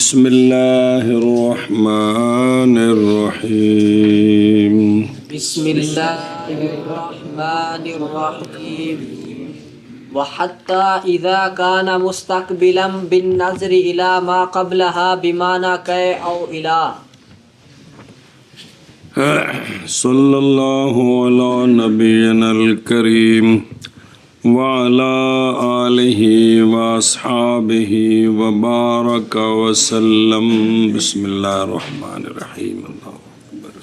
بسم اللہ الرحمن الرحیم بسم اللہ الرحمن الرحیم وحتى إذا كان مستقبلا بالنظر إلى ما قبلها بمعنى كي أو إلى صلی اللہ علی نبینا الکریم وعلی آلہ واصحابہ وبارک وسلم بسم اللہ الرحمن الرحیم اللہ اکبر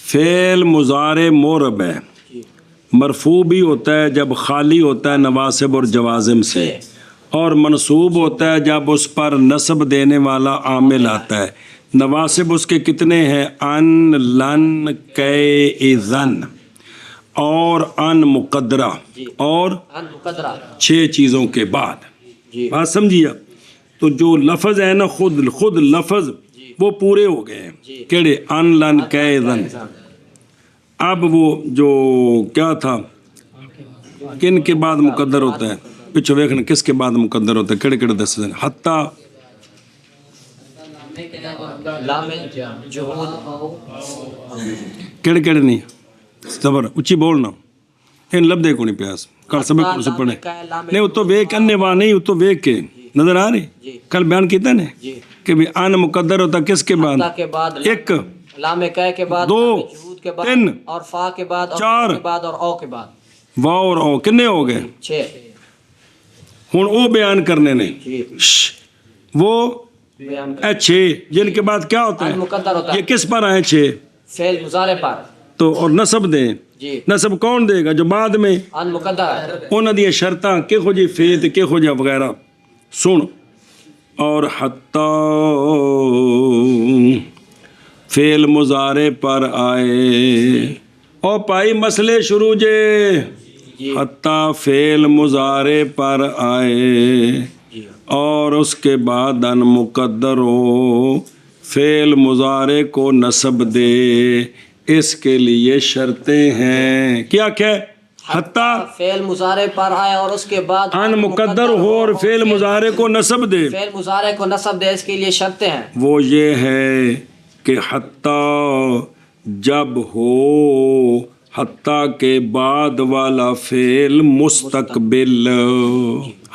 فعل مضارع مورب ہے، مرفوع بھی ہوتا ہے جب خالی ہوتا ہے نواسب اور جوازم سے، اور منصوب ہوتا ہے جب اس پر نصب دینے والا عامل آتا ہے۔ نواسب اس کے کتنے ہیں؟ ان، لن، کے، اذن اور ان مقدرہ اور 6 چیزوں کے بعد۔ بات سمجھیا؟ تو جو لفظ ہے نا خود لفظ وہ پورے ہو گئے ہیں، کیڑے؟ ان، لن، کے، اذن۔ اب وہ جو کیا تھا کن کے بعد مقدر ہوتا ہے؟ پچھو ویکھنا کس کے بعد مقدر ہوتا ہے؟ کیڑے کیڑے دس دن؟ حتیٰ کیڑے کیڑے نہیں؟ صبر اچھی بولنا، ان لب دے کو نہیں پیاس کل سبق کو سے پڑھے نہیں، وہ تو ویک اننے واہ نہیں، وہ تو ویک کے نظر آ رہی۔ کل بیان کیتا نے کہ بھی ان مقدر ہوتا کس کے بعد؟ ایک، دو، تین اور فا کے بعد، چار کے بعد اور او کے بعد۔ واہ اور او کنے ہو گئے؟ 6۔ ہن او بیان کرنے نے وہ 6 جن کے بعد کیا ہوتا ہے؟ مقدر ہوتا ہے۔ یہ کس پر آئے 6؟ فعل مضارع پر۔ تو اور نصب دیں، نصب کون دے گا؟ جو بعد میں ان مقدر ہے۔ انہاں دی شرطاں کہ ہو جی فیت کہ ہو جا وغیرہ سن۔ اور حتی فعل مضارع پر آئے او پائی مسئلے شروع جے، حتی فعل مضارع پر آئے اور اس کے بعد ان مقدر ہو، فعل مضارع کو نصب دے، اس کے لیے شرطیں ہیں۔ کیا کیا؟ حتی فعل مضارع پر آئے اور اس کے بعد ان مقدر ہو اور فعل مضارع کو نصب دے، فعل مضارع کو نصب دے، اس کے لیے شرطیں ہیں۔ وہ یہ ہے کہ حتی جب ہو حتی کے بعد والا فعل مستقبل،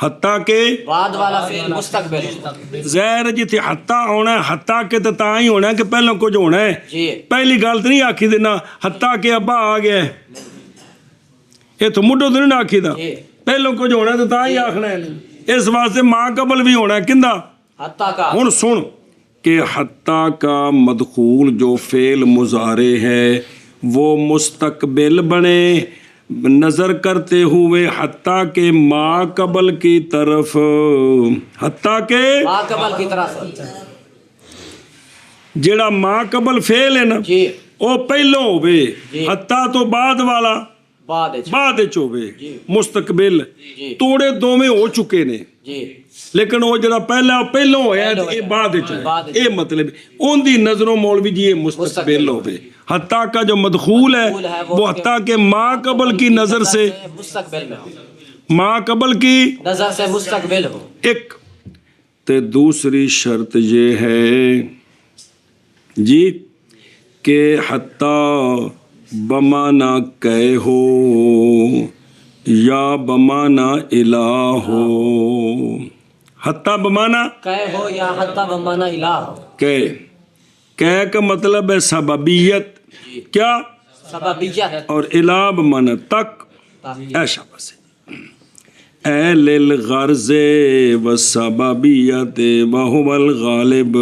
حتی کے بعد والا فعل مستقبل۔ ظاہر جتھے حتی ہونا ہے، حتی کے تو تاں ہی ہونا ہے کہ پہلوں کچھ ہونا ہے۔ پہلی گل تو نہیں آکھی دینا حتی کے ابا آ گیا ہے، یہ تو مڈو تو نہیں آکھی دا، پہلوں کچھ ہونا ہے تو تاں ہی آکھنا ہے۔ اس واسطے ماں قبل بھی ہونا ہے کندہ؟ حتی کا۔ ہن سن کہ حتی کا مدخول جو فعل مضارع ہے وہ مستقبل بنے نظر کرتے ہوئے حتی کے ما قبل کی طرف، حتی کے ما قبل کی طرف۔ جیڑا ما قبل فعل ہے نا وہ پہلو ہوئے، حتی تو بعد والا بعد ہوئے، مستقبل توڑے دوویں ہو چکے نے، لیکن وہ جڑا پہلو ہویا ہے یہ بعد ہوئے، یہ مطلب ان دی نظروں مولوی جی یہ مستقبل ہوئے۔ حتی کا جو مدخول ہے وہ حتی کے ما قبل کی نظر سے مستقبل میں ہو، ما قبل کی نظر سے مستقبل ہو۔ ایک تے دوسری شرط یہ ہے جی کہ حتی بمانا کہ ہو یا بمانا الہ ہو، حتی بمانا کہ ہو یا حتی بمانا الہ ہو۔ کہ کا مطلب ہے سببیت، کیا؟ سببیت۔ اور الہ بمانا تک، ایشا بس اے للغرض والسببیت وہو الغالب،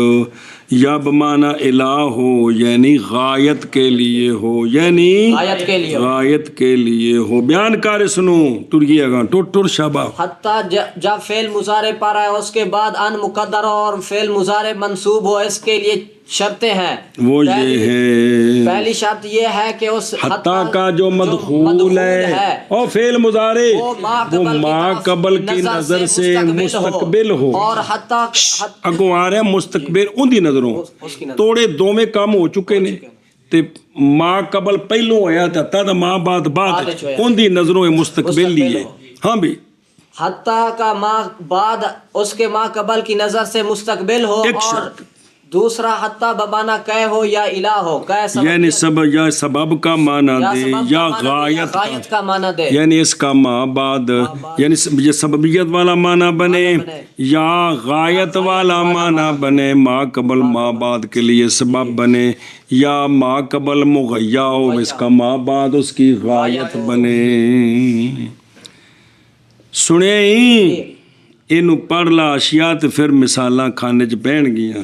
یا بمانا الہ ہو یعنی غایت کے لیے ہو، یعنی غایت کے لیے ہو۔ بیان کار سنو ترگی اگاں ٹوٹر شابہ۔ حتی جب فعل مضارع پر آئے اس کے بعد ان مقدر اور فعل مضارع منصوب ہو، اس کے لیے شرطیں ہیں۔ وہ یہ ہے، پہلی شرط یہ ہے کہ اس حتی کا جو مدخول ہے اور فعل مضارع وہ ما قبل کی نظر سے مستقبل ہو، اور حتی اگوں آ رہا ہے مستقبل ان دی نظروں توڑے دو میں کم ہو چکے نے، تے ما قبل پہلوں ہویا تا ما بعد ان دی نظروں مستقبل لیے۔ ہاں بھی حتیٰ کا ما بعد اس کے ما قبل کی نظر سے مستقبل ہو، ایک اور شرط دوسرا حتیٰ بمانا کہ ہو یا الہ ہو، یعنی یا سبب کا معنی دے یا غایت کا معنی دے، یعنی اس کا ما بعد یعنی یہ سببیت والا معنی بنے یا غایت والا معنی بنے، ما قبل ما بعد کے لیے سبب بنے، یا ما قبل مغیا ہو اس کا ما بعد اس کی غایت بنے۔ سنے ہی اینو پڑھ لا اشیاء تے پھر مثالاں کھانے چ پہن گیاں۔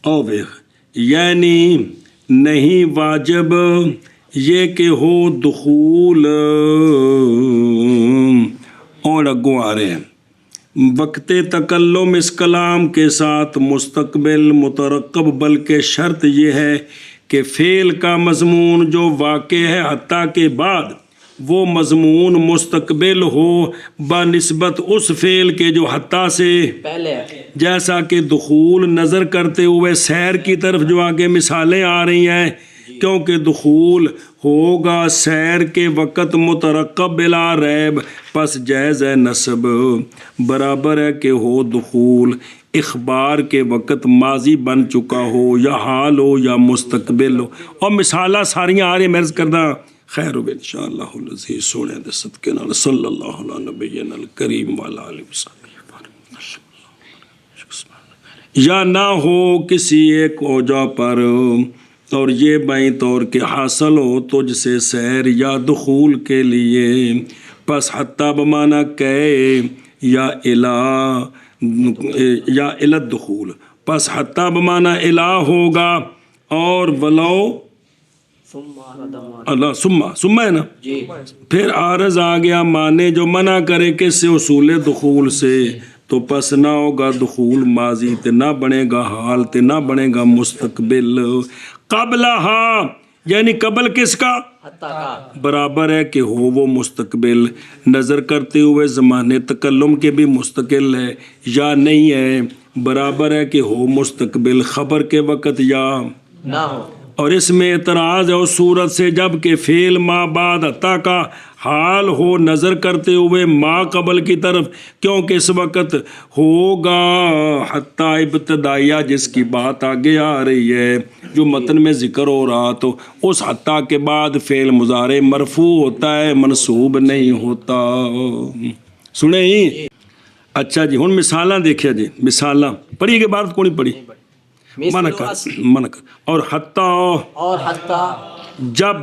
او ویخ یعنی نہیں واجب یہ کہ ہو دخول، اور اگوں آ رہے ہیں وقت تکلم اس کلام کے ساتھ مستقبل مترقب، بلکہ شرط یہ ہے کہ فعل کا مضمون جو واقع ہے حتیٰ کے بعد وہ مضمون مستقبل ہو بنسبت اس فعل کے جو حتیٰ سے پہلے، جیسا کہ دخول نظر کرتے ہوئے سیر کی طرف جو آگے مثالیں آ رہی ہیں، کیونکہ دخول ہوگا سیر کے وقت مترقب بلا ریب، پس جائز ہے نصب برابر ہے کہ ہو دخول اخبار کے وقت ماضی بن چکا ہو یا حال ہو یا مستقبل ہو۔ اور مثالہ ساریاں آ رہی ہیں، عرض کردہ خیر و انشاءاللہ العزیز سونے دے صدقے نال صلی اللہ علیہ نبینا الکریم وعلی آلہ وصحبہ، یا نہ ہو کسی ایک اوجہ پر، اور یہ بائیں طور کے حاصل ہو تجھ سے سیر یا دخول کے لیے، پس حتیٰ بمانا کہ یا الہ دخول، پس حتیٰ بمانا الہ ہوگا، اور ولو اللہ سمہ ہے نا، پھر عارض آ گیا مانے جو منع کرے کس سے اصول دخول سے، تو پس نہ ہوگا دخول ماضی تے نہ بنے گا حال تے نہ بنے گا مستقبل، قبلہا یعنی قبل کس کا برابر ہے کہ ہو وہ مستقبل، نظر کرتے ہوئے زمانے تکلم کے بھی مستقل ہے یا نہیں ہے، برابر ہے کہ ہو مستقبل خبر کے وقت یا نہ ہو۔ اور اس میں اعتراض ہے اس صورت سے جب کہ فعل ما بعد حتیٰ کا حال ہو نظر کرتے ہوئے ما قبل کی طرف، کیونکہ اس وقت ہوگا حتیٰ ابتدائیہ جس کی بات آگے آ رہی ہے جو متن میں ذکر ہو رہا، تو اس حتیٰ کے بعد فعل مضارع مرفوع ہوتا ہے، منصوب نہیں ہوتا۔ سنیں ہی اچھا جی، ہن مثالاں دیکھیا جی، مثالاں پڑھی کے بعد کونی پڑھی منع کر، اور حتیٰ جب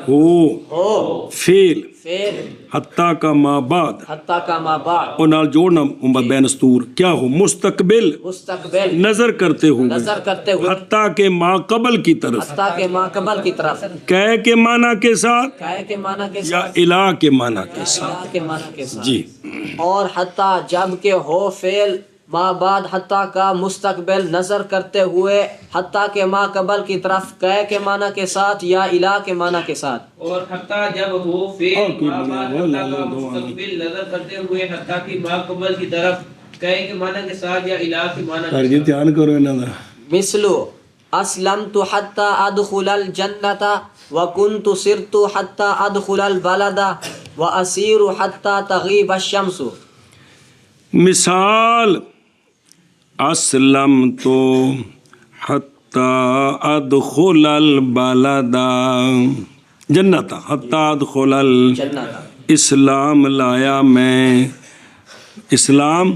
ہو فعل حتیٰ کا ما بعد، اور نال جوڑنا بین استور کیا ہو مستقبل نظر کرتے ہوئے حتیٰ کے ما قبل کی طرف، کہ کے معنی کے ساتھ یا الہ کے معنی کے ساتھ جی، اور حتیٰ جب کہ ہو فعل ما بعد حتیٰ کا مستقبل نظر کرتے ہوئے حتیٰ کے ما قبل کی طرف کہ کے معنی کے ساتھ یا الہ کے معنی کے ساتھ، اور حتیٰ جب ہو فعل ما بعد حتیٰ کا مستقبل نظر کرتے ہوئے حتیٰ کی ما قبل کی طرف کہ کے معنی کے ساتھ یا الہ کے معنی کے ساتھ۔ دھیان کرو انہاں دا مثلو اسلمت حتیٰ ادخل الجنت وکنت سرت حتیٰ ادخل البلد واسیر حتیٰ تغیب الشمس۔ مثال اسلم تو حتیٰ ادخل البلد جنت، حتیٰ ادخل اسلام لایا میں، اسلام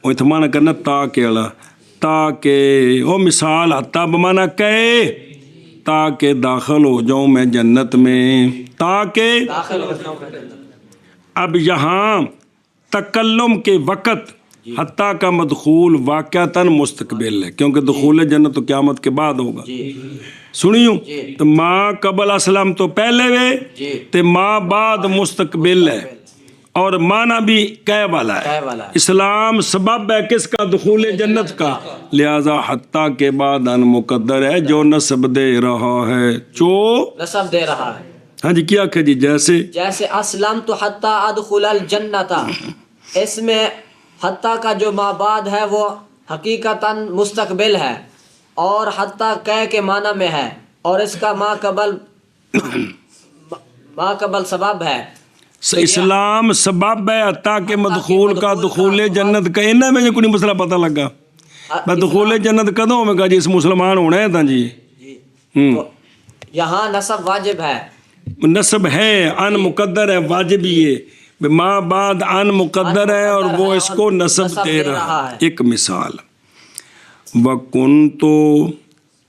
وہ اتمانہ کرنا تاکہ اللہ، تاکہ وہ مثال حتیٰ بمانا کہ تاکہ داخل ہو جاؤں میں جنت میں، تاکہ اب یہاں تکلم کے وقت حتیٰ کا مدخول واقعتاً مستقبل ہے، کیونکہ دخول جنت تو قیامت کے بعد ہوگا۔ سنیوں تو ما قبل اسلم تو پہلے وے تے ما بعد مستقبل ہے، اور معنی بھی کہ والا ہے، اسلام سبب ہے کس کا دخول جنت کا، لہذا حتیٰ کے بعد ان مقدر ہے جو نسب دے رہا ہے، جو نسب دے رہا ہے۔ ہاں جی کیا کہ جی جیسے اسلم تو حتیٰ ادخل الجنت، اس میں حتیٰ کا جو ما بعد ہے وہ حقیقتاً مستقبل ہے اور حتیٰ کہ کے معنی میں ہے، اور اس کا ما قبل سبب ہے، اسلام سبب ہے عطا کے مدخول کا، دخول جنت کا، انہیں میں کوئی مسئلہ پتہ لگا میں دخول جنت کدوں ہوئے گا جی، اس مسلمان ہونا ہے تھا جی۔ یہاں نسب واجب ہے، نسب ہے، ان مقدر ہے، واجب ہی ہے، ماں بعد ان مقدر ہے اور وہ اس کو نسب دے رہا ہے۔ ایک مثال، وَكُنْتُ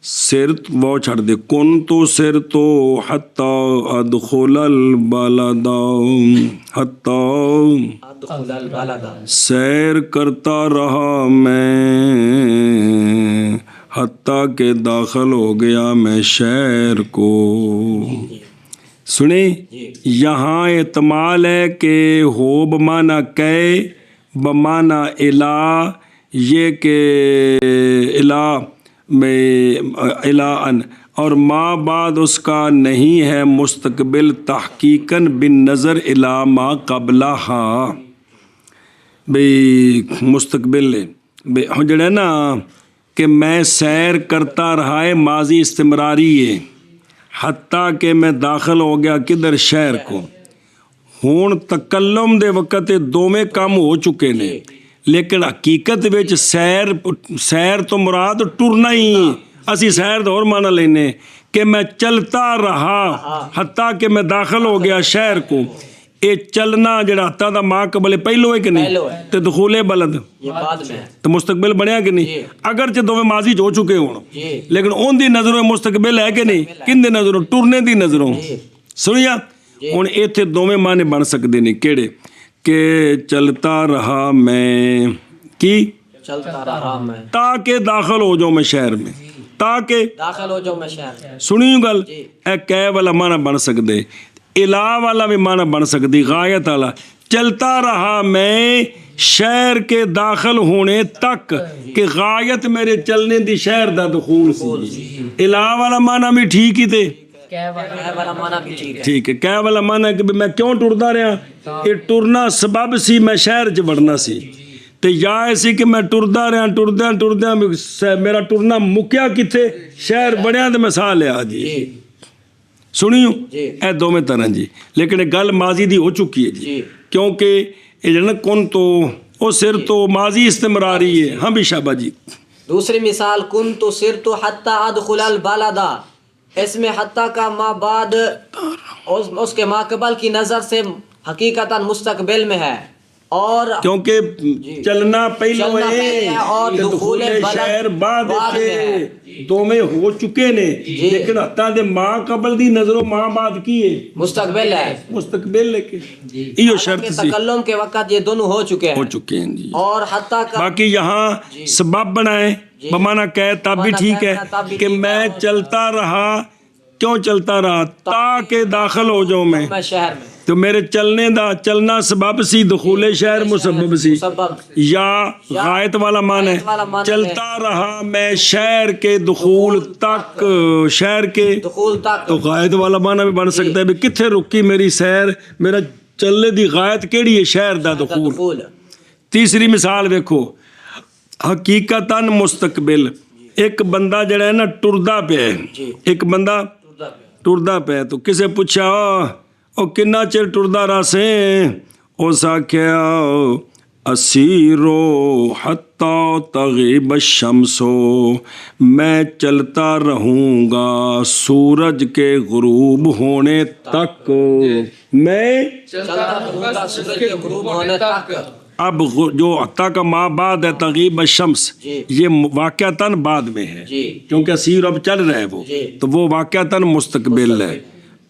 سرت وہ چھڑ دے، كُنْتُ سِرْتُ حَتَّى أَدْخُلَ الْبَلَدَ، حَتَّى سیر کرتا رہا میں حتیٰ کہ داخل ہو گیا میں شہر کو۔ سنیں، یہاں احتمال ہے کہ ہو بمانا کہ بمانا الہ، یہ کہ الہ میں الہن، اور ما بعد اس کا نہیں ہے مستقبل تحقیقاً بن نظر الہ ما قبلہا، بھئی مستقبل جڑا ہے نا کہ میں سیر کرتا رہا ہے، ماضی استمراری ہے، حتیٰ کہ میں داخل ہو گیا کدھر شہر کو۔ ہون تکلم دے وقت دوویں کام ہو چکے نے، لیکن حقیقت وچ سیر تو مراد ٹرنا ہی، اسی سیر دا اور معنی لینے کہ میں چلتا رہا حتیٰ کہ میں داخل ہو گیا شہر کو۔ اے چلنا جڑا حتیٰ دا ماں قبل پہلو ہے کہ نہیں، تے دخول بلد تو مستقبل بنیا کہ نہیں، اگرچہ دوویں ماضی ہو چکے ہون، لیکن ان دی نظروں مستقبل ہے کہ نہیں، کن دی نظروں، ٹرنے دی نظروں۔ سنیا ہن ایتھے دوویں معنی بن سکدے نے، کیڑے کہ چلتا رہا میں، کی چلتا رہا میں تاکہ داخل ہو جاؤں میں شہر میں، تاکہ داخل ہو جاؤں میں شہر۔ سنیو گل، اے کہ والا معنی بن سکدے، الہ والا بھی معنی بن سکتی، غایت والا، چلتا رہا میں شہر کے داخل ہونے تک، کہ غایت میرے چلنے دی شہر دا دخول سی۔ الہ والا معنی بھی ٹھیک ہی تھے، ٹھیک ہے، کہہ والا معنی ہے کہ میں کیوں ٹردا رہا، یہ ٹرنا سبب سی میں شہر چ وڑنا سی، تے یا ایسی کہ میں ٹردا رہا ٹردیا میرا ٹرنا مکیا کتھے، شہر بنیا تے میں ساہ لیا جی۔ سنیو اے دو میں طرح جی، لیکن گل ماضی دی ہو چکی ہے جی، کیونکہ یہ جنہ کن تو او سر تو ماضی استمراری ہے۔ ہاں بھی شابہ جی۔ دوسری مثال، کنت سرت حتی ادخل البلد، اس میں حتی کا ما بعد اس کے ما قبل کی نظر سے حقیقتاً مستقبل میں ہے، اور کیونکہ چلنا پہلو ہے اور دخول شہر بعد ہے، دو میں ہو چکے نے، لیکن حتیٰ دے ماں قبل دی نظروں ماں بعد کی ہے، مستقبل ہے، مستقبل لیکن یہ شرط سی تکلم کے وقت یہ دونوں ہو چکے ہیں جی۔ اور حتیٰ کا باقی یہاں سبب بنائے بمانا کہ تب بھی ٹھیک ہے کہ میں چلتا رہا، کیوں چلتا رہا، تاکہ داخل ہو جاؤں میں شہر میں، تو میرے چلنے دا چلنا سبب سی، دخول شہر مسبب سی، یا غایت والا معنی ہے چلتا رہا میں شہر کے دخول تک، شہر کے دخول تک، تو غایت والا معنی بھی بن سکتا ہے بھی کتھے رکی میری سیر، میرا چلنے دی غایت کیڑی ہے، شہر دا دخول۔ تیسری مثال ویکھو، حقیقتاً مستقبل، ایک بندہ جڑا ہے نا ٹردا پہ ہے، ایک بندہ ٹردا پہ ہے، تو کسے پوچھا او کنا چر ٹردا رہا سے، اس آکھیا اسیرو حتی تغیب الشمس، میں چلتا رہوں گا سورج کے غروب ہونے تک، میں چلتا رہوں گا سورج کے غروب ہونے تک۔ اب جو حتیٰ کا ما بعد ہے تغیب الشمس، یہ واقعتاً بعد میں ہے، کیونکہ اسیر اب چل رہا ہے وہ، تو وہ واقعتاً مستقبل ہے،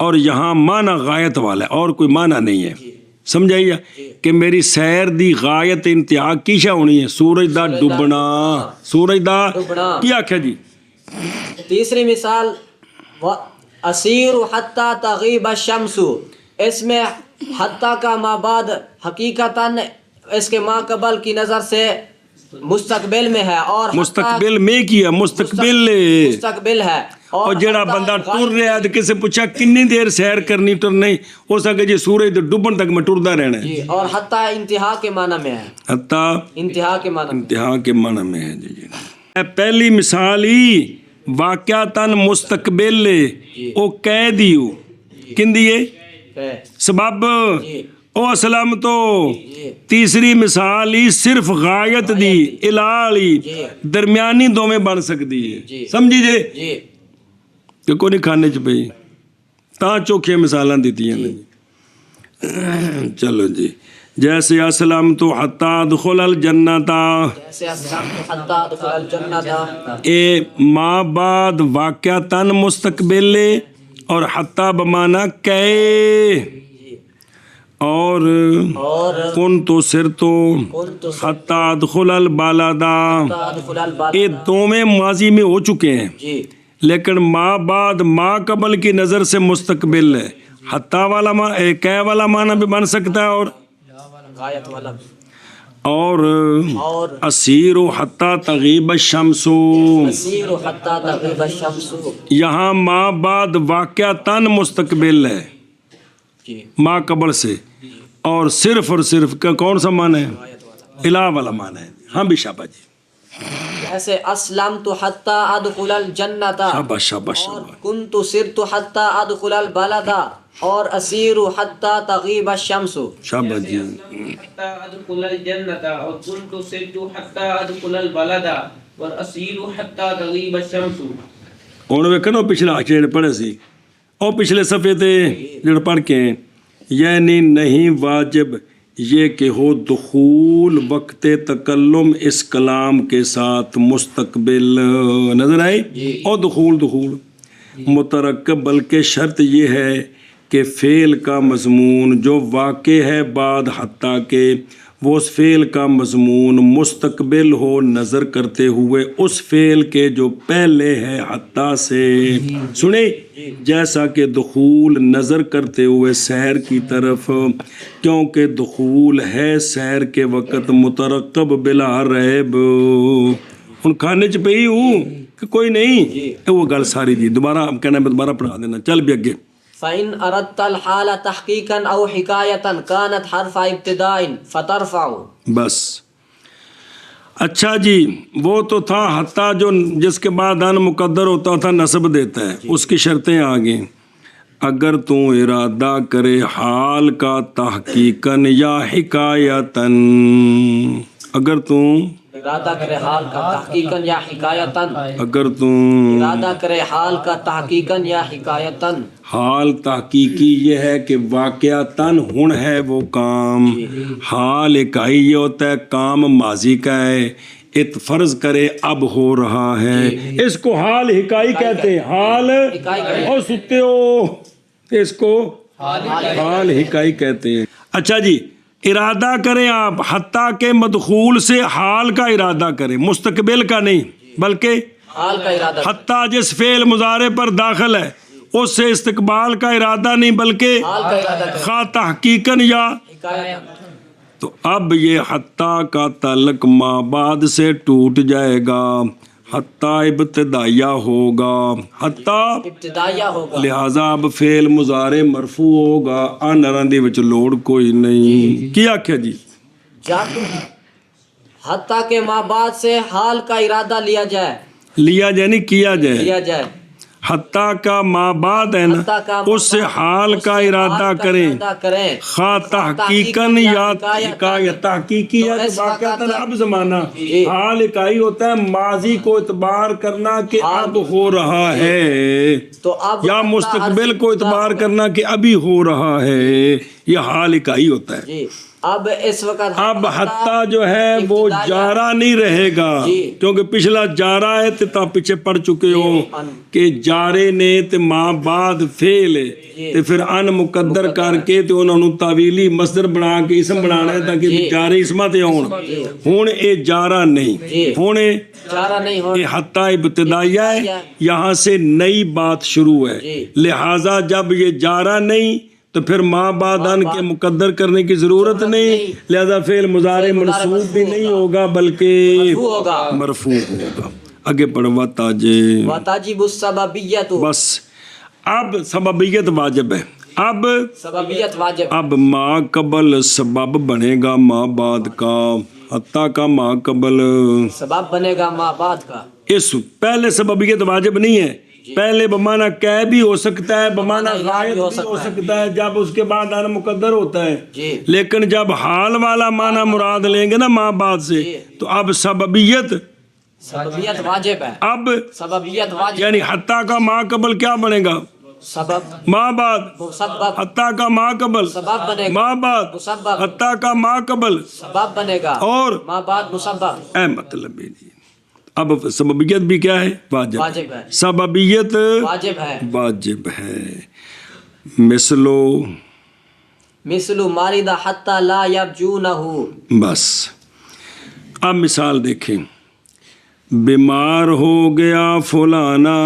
اور یہاں معنی غایت والا ہے اور کوئی معنی نہیں ہے۔ سمجھائیے کہ میری سیر دی غایت انتہا کی شاہ ہونی ہے، سورج دا ڈوبنا، سورج دا کیا کہا جی۔ تیسری مثال، اسیر حتی تغیب الشمس، اس میں حتی کا ما بعد حقیقتاً اس کے ما قبل کی نظر سے مستقبل میں ہے، اور مستقبل میں کیا مستقبل ہے، اور جڑا بندہ ٹر رہا ہے کسے پوچھا کنی دیر سیر کرنی ٹرنا ہی، ہو سکے جی سورج ڈوبن تک میں ٹردا رہنا ہے، اور حتی انتہا کے معنی میں ہے، حتی انتہا کے معنی میں ہے جی۔ پہلی مثال ہی واقعتاً مستقبل او کہہ دیو، کن دیئے ہے سبب جی او اسلم تو جی تیسری مثال ہی صرف غایت دی الالی درمیانی دوویں بن سکتی جی۔ ہے سمجھی جے جی کہ کوئی نہیں کھانے چ پئی تاں چوکھیاں مثالاں دتیاں نے چلو جی جیسے اسلم تو حتی ادخل الجنت جیسے اسلمت حتی ادخل الجنت اے ما بعد واقعتاً مستقبل اور حتی بمانا کئے جی اور اور کن تو سر تو کنت حتی ادخل البالدہ حتی ادخل البلد یہ دونوں ماضی میں ہو چکے ہیں جی لیکن ما بعد ما قبل کی نظر سے مستقبل ہے حتی والا کہ والا معنی بھی بن سکتا ہے غایت والا اور اور اسیر حتی تغیب الشمس اسیر حتی تغیب الشمس یہاں ما بعد واقعتاً مستقبل ہے جی ما قبل سے اور صرف کا کون سا معنی ہے الہ والا معنی ہے ہاں بھی شاباش جی جیسے اسلمت حتی ادخل الجنت شاباش شاباش اور شاباش کنت سرت حتی ادخل البلد اور اسیر حتی تغیب الشمس شاباش جی حتى أدخل الجنة وكنت سرت حتى أدخل البلد والأسير حتى تغيب الشمس ہوں ویکھو نا پچھلا جڑے پڑھے سی اور پچھلے صفحے تے جڑے پڑھ کے یعنی نہیں واجب یہ کہ ہو دخول وقت تکلم اس کلام کے ساتھ مستقبل نظر آئی اور دخول مترکب بلکہ شرط یہ ہے کہ فعل کا مضمون جو واقع ہے بعد حتیٰ کہ وہ اس فعل کا مضمون مستقبل ہو نظر کرتے ہوئے اس فعل کے جو پہلے ہے حتیٰ سے سنیں جیسا کہ دخول نظر کرتے ہوئے سحر کی طرف کیونکہ دخول ہے سحر کے وقت مترقب بلا ریب ہن کھانے چ پئی ہوں کہ کوئی نہیں وہ گل ساری دی دوبارہ کہنا میں دوبارہ پڑھا دینا چل بھی اگے فَإِنْ أَرَدْتَ الْحَالَ تَحْقِيقًا أَوْ حِكَايَةً كَانَتْ حَرْفَ ابْتِدَاءٍ فَتَرْفَعُ بس اچھا جی وہ تو تھا حتیٰ جو جس کے بعد ان مقدر ہوتا تھا نصب دیتا ہے اس کی شرطیں آگے اگر تو ارادہ کرے حال کا تحقیقاً یا حکایتاً اگر تو ارادہ کرے حال کا تحقیقاً یا حکایتاً اگر تو ارادہ کرے حال کا تحقیقاً یا حکایتاً حال تحقیقی یہ ہے کہ واقعتاً ہن ہے وہ کام حال اکائی یہ ہوتا ہے کام ماضی کا ہے فرض کرے اب ہو رہا ہے اس کو حال حکائی کہتے ہیں حال اور ستے ہو اس کو حال حکائی کہتے ہیں اچھا جی ارادہ کریں آپ حتیٰ کہ مدخول سے حال کا ارادہ کریں مستقبل کا نہیں بلکہ حال کا ارادہ حتیٰ جس فعل مضارع پر داخل ہے اس سے استقبال کا ارادہ نہیں بلکہ حال کا ارادہ کرے خواہ تحقیقاً یا حکایتاً تو اب یہ حتیٰ کا تعلق ما بعد سے ٹوٹ جائے گا حتیٰ ابتدائیہ ہوگا حتیٰ ابتدائیہ ہوگا لہذا اب فعل مضارع مرفوع ہوگا آنران دی وچ لوڑ کوئی نہیں کیا کیا جی جب حتیٰ کہ ما بعد سے حال کا ارادہ لیا جائے لیا یعنی کیا جائے حتیٰ کا ما بعد ہے حتیٰ کا نا اس سے حال کا ارادہ کریں خواہ تحقیقاً یا حکایت تحقیقی ہے کہ واقعتاً اب زمانہ حال اکائی ہوتا ہے ماضی کو اعتبار کرنا کہ اب ہو رہا ہے تو اب یا مستقبل کو اعتبار کرنا کہ ابھی ہو رہا ہے یہ حال اکائی ہوتا ہے جی اب اس وقت اب حتیٰ جو ہے وہ جارا نہیں رہے گا کیونکہ پچھلا جارا ہے تو پیچھے پڑ چکے ہو کہ جارے نے تے ماں بعد فعل تے پھر ان مقدر کر کے تے انہوں نے تعویلی مصدر بنا کے اسم بنانا ہے تاکہ جارے اسمہ تے ہون اے جارا نہیں ہون جارا نہیں ہو یہ حتیٰ ابتدائیہ ہے یہاں سے نئی بات شروع ہے لہٰذا جب یہ جارا نہیں تو پھر ما بعد ان کے مقدر کرنے کی ضرورت نہیں لہذا فعل مضارع منصوب بھی نہیں ہوگا بلکہ مرفوع ہوگا آگے پڑھوا تاجے وَتَجِبُ السَّبَبِيَّةُ بس اب سببیت واجب ہے اب سببیت واجب اب ما قبل سبب بنے گا ما بعد کا حتیٰ کا ما قبل سبب بنے گا ما بعد کا اس پہلے سببیت واجب نہیں ہے پہلے بمانا کہ بھی ہو سکتا ہے، بمانا بمعنی غائب بھی ہو سکتا ہے، جب اس کے بعد آنا مقدر ہوتا ہے. جی لیکن جب حال والا معنی مراد لیں گے نا ماں بعد سے، تو اب سببیت سببیت واجب ہے، اب سببیت واجب یعنی حتیٰ کا ماں قبل کیا بنے گا؟ سبب ماں بعد. مسبب حتیٰ کا ماں قبل سبب بنے گا، ماں بعد. مسبب حتیٰ کا ماں قبل سبب بنے گا، اور ماں بعد مسبب اے مطلب ہے جی. اب سببیت بھی کیا ہے؟ واجب. واجب ہے، سببیت واجب ہے. واجب ہے. مثلو مثل مارد حتی لا یرجونہ. بس اب مثال دیکھیں. بیمار ہو گیا فلانا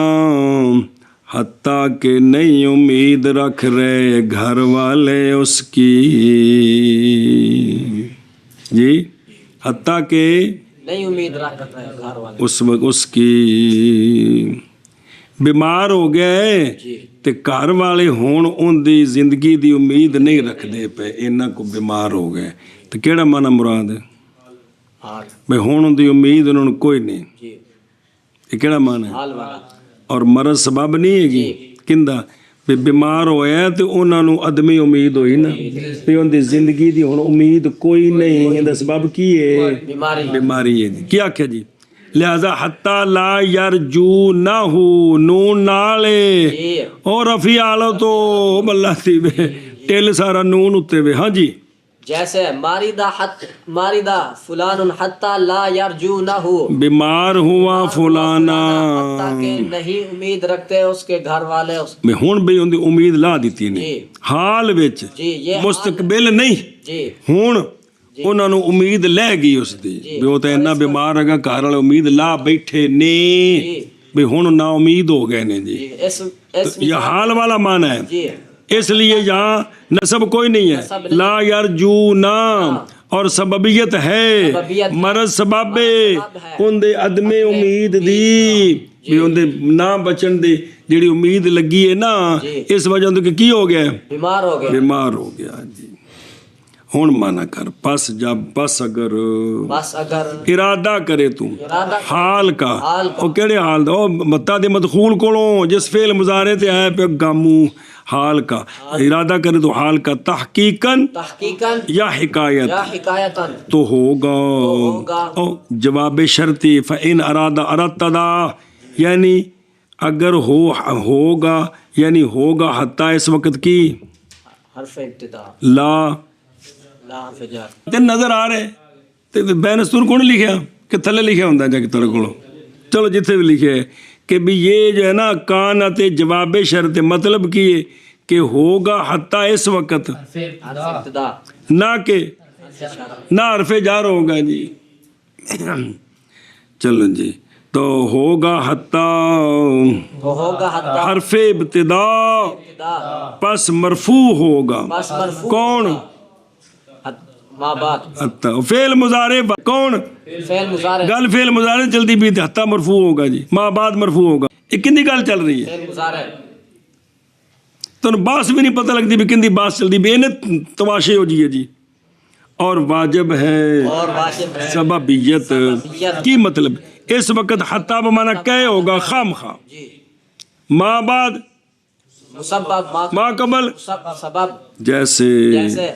حتیٰ کہ نئی امید رکھ رہے گھر والے اس کی. جی حتیٰ کہ نہیں امید رکھ رہے گھر والے اس کی بیمار ہو گئے جی تے گھر والے ہون ان دی زندگی دی امید نہیں رکھ دے پے، انہاں کو بیمار ہو گئے تو کیڑا معنی مراد ہے؟ حال بھئی ہون ان دی امید انہوں نے کوئی نہیں، جی یہ کیڑا معنی ہے؟ حال والا اور مرض سبب نہیں ہے گی کندہ بھی بیمار ہویا تو انہوں نے عدمی امید ہوئی نا، بھی ان دی زندگی دی ہون امید کوئی نہیں، اندہ سبب کی ہے؟ بیماری بیماری ہے. کیا کیا جی؟ لہذا حتی لا یرجونہو نون نالے جی اور رفی آلو تو اللہ تھی بے ٹیل سارا نون اتے بے. ہاں جی جیسے ماردہ فلان حتی لا یرجونہ، بیمار ہوا فلانا حتیٰ کہ نہیں امید رکھتے اس کے گھر والے اس میں ہون بھئی ان دی امید لا دیتی نہیں جی حال وچ جی یہ مستقبل نہیں جی ہون انہوں نے امید لے گئی اس دی بھی وہ تو اینا بیمار رہا گھر والے امید لا بیٹھے نے بھی ہون نا امید ہو گئے نے جی. جی اس یہ حال والا معنی ہے، جی اس لیے یہاں نسب کوئی نہیں ہے. لا یرجونا اور سببیت ہے، مرض سبب ان دے عدم امید دی بھی ان دے نہ بچن دی جڑی امید لگی ہے نا اس وجہ تو کہ کی ہو گیا؟ بیمار ہو گئے. بیمار ہو گیا جی. ہون مانا کر پس جب بس اگر بس اگر ارادہ کرے تو ارادہ حال کا حال کا او کیڑے حال دا او متا دے مدخول کولوں جس فعل مضارع تے آئے پہ گامو حال کا ارادہ کرے تو حال کا تحقیقاً تحقیقاً یا حکایت یا حکایتاً تو ہوگا او جواب شرطی فَإِنْ أَرَادَ أَرَدْتَدَا یعنی اگر ہوگا یعنی ہوگا حتیٰ اس وقت کی حرف ابتدا لا لا حرف جر. تے نظر آ رہے تے بینستور کون لکھیا کہ تھلے لکھیا ہوندہ جا کہ تھلے کولو چلو جتھے بھی لکھے کہ بھی یہ جو ہے نا کانت جواب شرط مطلب کی ہے کہ ہوگا حتیٰ اس وقت حرف ابتدا نہ کہ نہ حرف جار ہوگا جی. چلو جی تو ہوگا حتیٰ تو ہوگا حتی حرف ابتدا ابتدا پس مرفوع ہوگا بس مرفوع کون؟ ماں بعد حتیٰ فعل مضارع کون؟ فعل مضارع گل فعل مضارع چلتی بھی تھی حتیٰ مرفوع ہوگا جی ماں بعد مرفوع ہوگا. یہ کندی گل چل رہی ہے؟ فعل مضارع تو باس بھی نہیں پتہ لگتی بھی کندی باس چلتی بھی انہیں تماشے ہو جیے جی. اور واجب ہے اور واجب ہے سببیت کی مطلب اس وقت حتیٰ بمانا کہ ہوگا خام خواہ جی ماں بعد مسبب ماں قبل سبب جیسے جیسے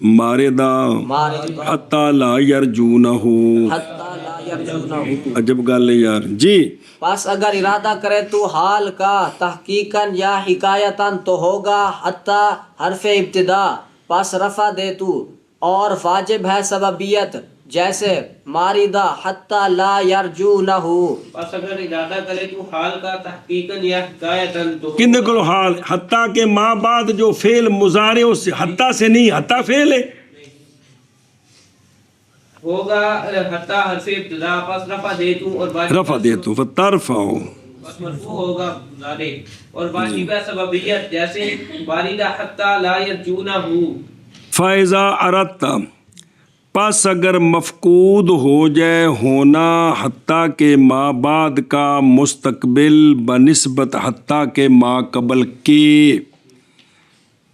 ماردہ مارد حتیٰ لا یرجونہو. حتی لا یرجونہ. عجب گل ہے یار جی. بس اگر ارادہ کرے تو حال کا تحقیقاً یا حکایتاً تو ہوگا حتی حرف ابتدا پس رفع دے تو اور واجب ہے سببیت جیسے ماردہ حتی لا یرجونہ. بس اگر ارادہ کرے تو حال کا تحقیقاً یا حکایتاً تو کندے کو حال حتیٰ کہ ماں بعد جو فعل مضارع اس سے حتیٰ سے نہیں حتیٰ فعل ہے ہوگا حتی حرف ابتدا پس رفع دے تو اور رفع دے تو فترفعو بس مرفوع ہوگا مضارع اور واجب ہے سببیت جیسے واردہ حتی لا یرجونہ. فَإِذَا أَرَدْتَ پس اگر مفقود ہو جائے ہونا حتیٰ کہ ما بعد کا مستقبل بنسبت حتیٰ کہ ما قبل کے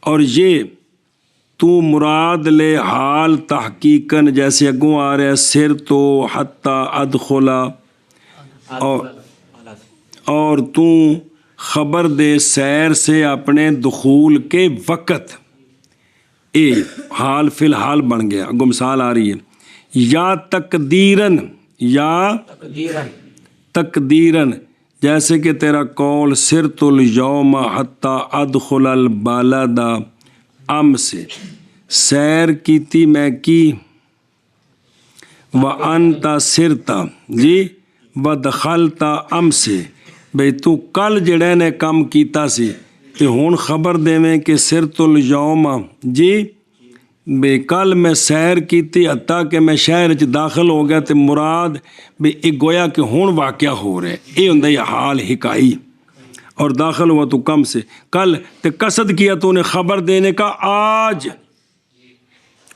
اور یہ تو مراد لے حال تحقیقاً جیسے اگوں آ رہے سر تو حتیٰ ادخلا اور تو خبر دے سیر سے اپنے دخول کے وقت، اے حال فی الحال بن گیا، اگو مثال آ رہی ہے، یا تقدیرن، یا تقدیرن، جیسے کہ تیرا قول سرت الیوم حتی ادخل البلد ام سے، سیر کیتی میں کی، وانت سرتا جی ودخلتا ام سے، بھئی تو کل جڑے نے کم کیتا سی تے ہون خبر دیویں کہ سرت الیوم جی بے کل میں سیر کیتی حتیٰ کہ میں شہر وچ داخل ہو گیا تے مراد بے ایک گویا کہ ہون واقعہ ہو رہے، اے ہوندا یہ حال حکائی، اور داخل ہوا تو کم سے، کل تے قصد کیا تو نے خبر دینے کا آج،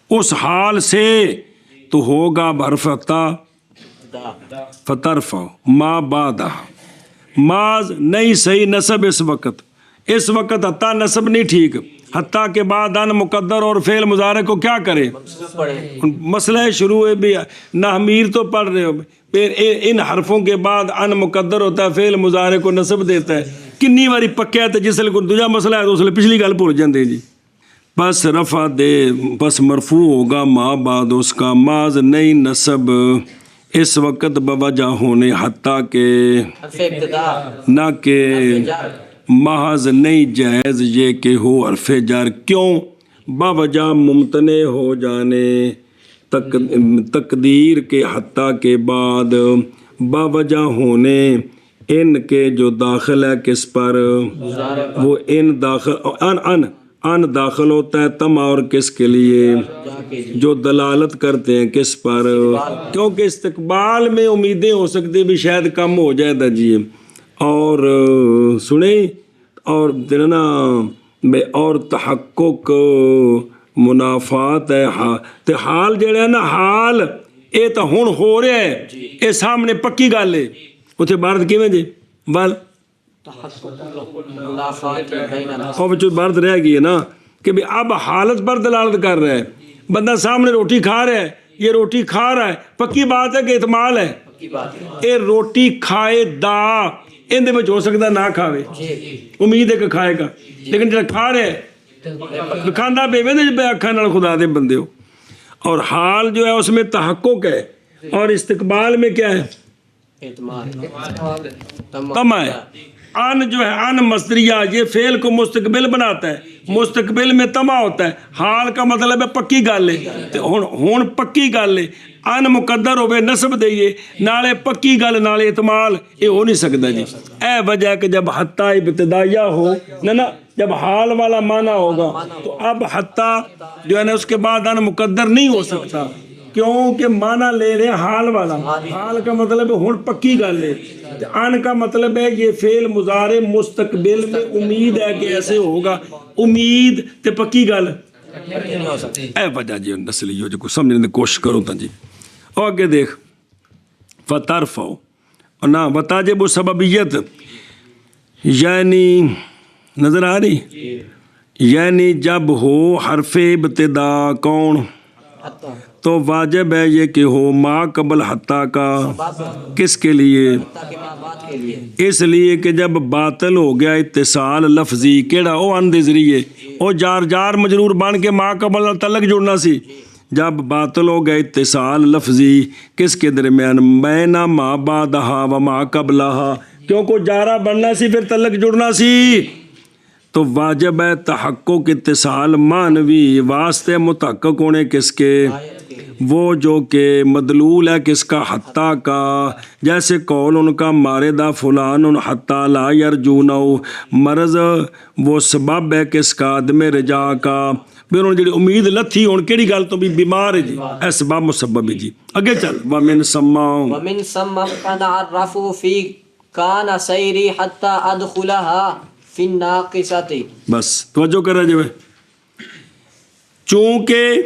اس حال سے تو ہوگا برفتا فترفع ما بعدہ، ماز نہیں صحیح نصب اس وقت حتیٰ نصب نہیں ٹھیک، حتیٰ کے بعد ان مقدر اور فعل مضارع کو کیا کرے، مسئلہ شروع ہے بھی نہ امیر تو پڑھ رہے ہو، پھر ان حرفوں کے بعد ان مقدر ہوتا ہے، فعل مضارع کو نصب دیتا ہے، کنی واری پکیا ہے، جس لئے کوئی دوجا مسئلہ ہے تو اس لئے پچھلی گل بھول جاندے جی، پس رفع دے پس مرفوع ہوگا ما بعد اس کا، ماز نہیں نصب اس وقت بوجہ ہونے، حتیٰ کہ نہ کہ محض نہیں جائز یہ کہ ہو حرف جر، کیوں باوجہ ممتنع ہو جانے، تقدیر کے حتیٰ کے بعد باوجہ ہونے ان کے جو داخل ہے کس پر، وہ ان داخل ان داخل ہوتا ہے تما اور کس کے لیے، جو دلالت کرتے ہیں کس پر، کیونکہ استقبال میں امیدیں ہو سکتی بھی شاید کم ہو جائے درجیے، اور سنیں اور دینا اور تحقق منافات ہے، تے حال جڑا ہے نا، حال اے تو ہن ہو رہا ہے، اے سامنے پکی گل ہے، اتنے بارت کیویں جی ول اور بچوں بارت رہ گئی ہے نا کہ بھی اب حالت پر دلالت کر رہا ہے، بندہ سامنے روٹی کھا رہا ہے، یہ روٹی کھا رہا ہے، پکی بات ہے کہ احتمال ہے، اے روٹی کھائے دا اندے میں ہو سکتا نہ کھاوے، امید ہے کہ کھائے گا، لیکن جب کھا رہے ہیں کھاندہ بے ویندے بے اکھا نال خدا دے بندے ہو، اور حال جو ہے اس میں تحقق ہے، اور استقبال میں کیا ہے، تما ہے، ان جو ہے ان مصدریہ یہ فعل کو مستقبل بناتا ہے، مستقبل میں تما ہوتا ہے، حال کا مطلب ہے پکی گل ہے، ہون پکی گل ہے، ان مقدر ہوئے نصب دئیے نالے پکی گل نالے احتمال یہ ہو نہیں سکتا جی، اے وجہ کہ جب حتیٰ ابتدائیہ ہو نا جب حال والا معنی ہوگا تو اب حتیٰ جو ہے نا اس کے بعد ان مقدر نہیں ہو سکتا، کیونکہ معنی لے رہے حال والا، حال کا مطلب ہے ہون پکی گل ہے، ان کا مطلب ہے یہ فعل مضارع مستقبل میں امید ہے کہ ایسے ہوگا، امید تے پکی گل اے وجہ جی نسلی ہو جو کچھ سمجھنے کی کوشش کرو تا جی، اور آگے دیکھ فترفع اور نہ وتاجب سببیت، یعنی نظر آ رہی، یعنی جب ہو حرف ابتدا کون تو واجب ہے یہ کہ ہو ما قبل حتیٰ کا، کس کے لیے، اس لیے کہ جب باطل ہو گیا اتصال لفظی کیڑا او ان دے ذریعے او جار مجرور بن کے ما قبل تعلق جڑنا سی، جب باطل ہو گیا اتصال لفظی کس کے درمیان، بینا ما بعدہا و ما قبلہا، کیونکہ جارہ بننا سی پھر تعلق جڑنا سی، تو واجب ہے تحقق اتصال معنوی، واسطے متحقق ہونے کس کے، وہ جو کہ مدلول ہے کس کا، حتیٰ کا، جیسے قول ان کا ماردہ فلان حتیٰ لا یرجونہو، مرض وہ سبب ہے کس کا، عدم رجا کا، پھر انہوں نے جڑی امید لتھی ان کیڑی گل تو بھی بیمار ہے جی، اے سبب مسبب ہے جی، اگے چل ومن سماؤں ومن سمم قنع الرفو فی کان سیری حتی ادخلہا فی الناقصتی، بس توجہ کر رہے جو ہے، چونکہ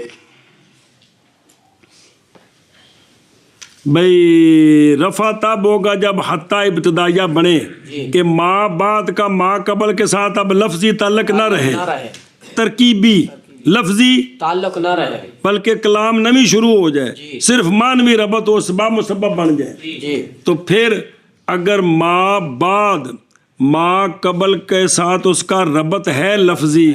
بھئی رفع تب ہوگا جب حتیٰ ابتدائیہ بنے کہ ما بعد کا ما قبل کے ساتھ اب لفظی تعلق نہ رہے، ترکیبی لفظی تعلق نہ رہے، بلکہ کلام نمی شروع ہو جائے، صرف معنوی ربط ہو، سبب مسبب بن جائے، جی تو پھر اگر ما بعد ما قبل کے ساتھ اس کا ربط ہے لفظی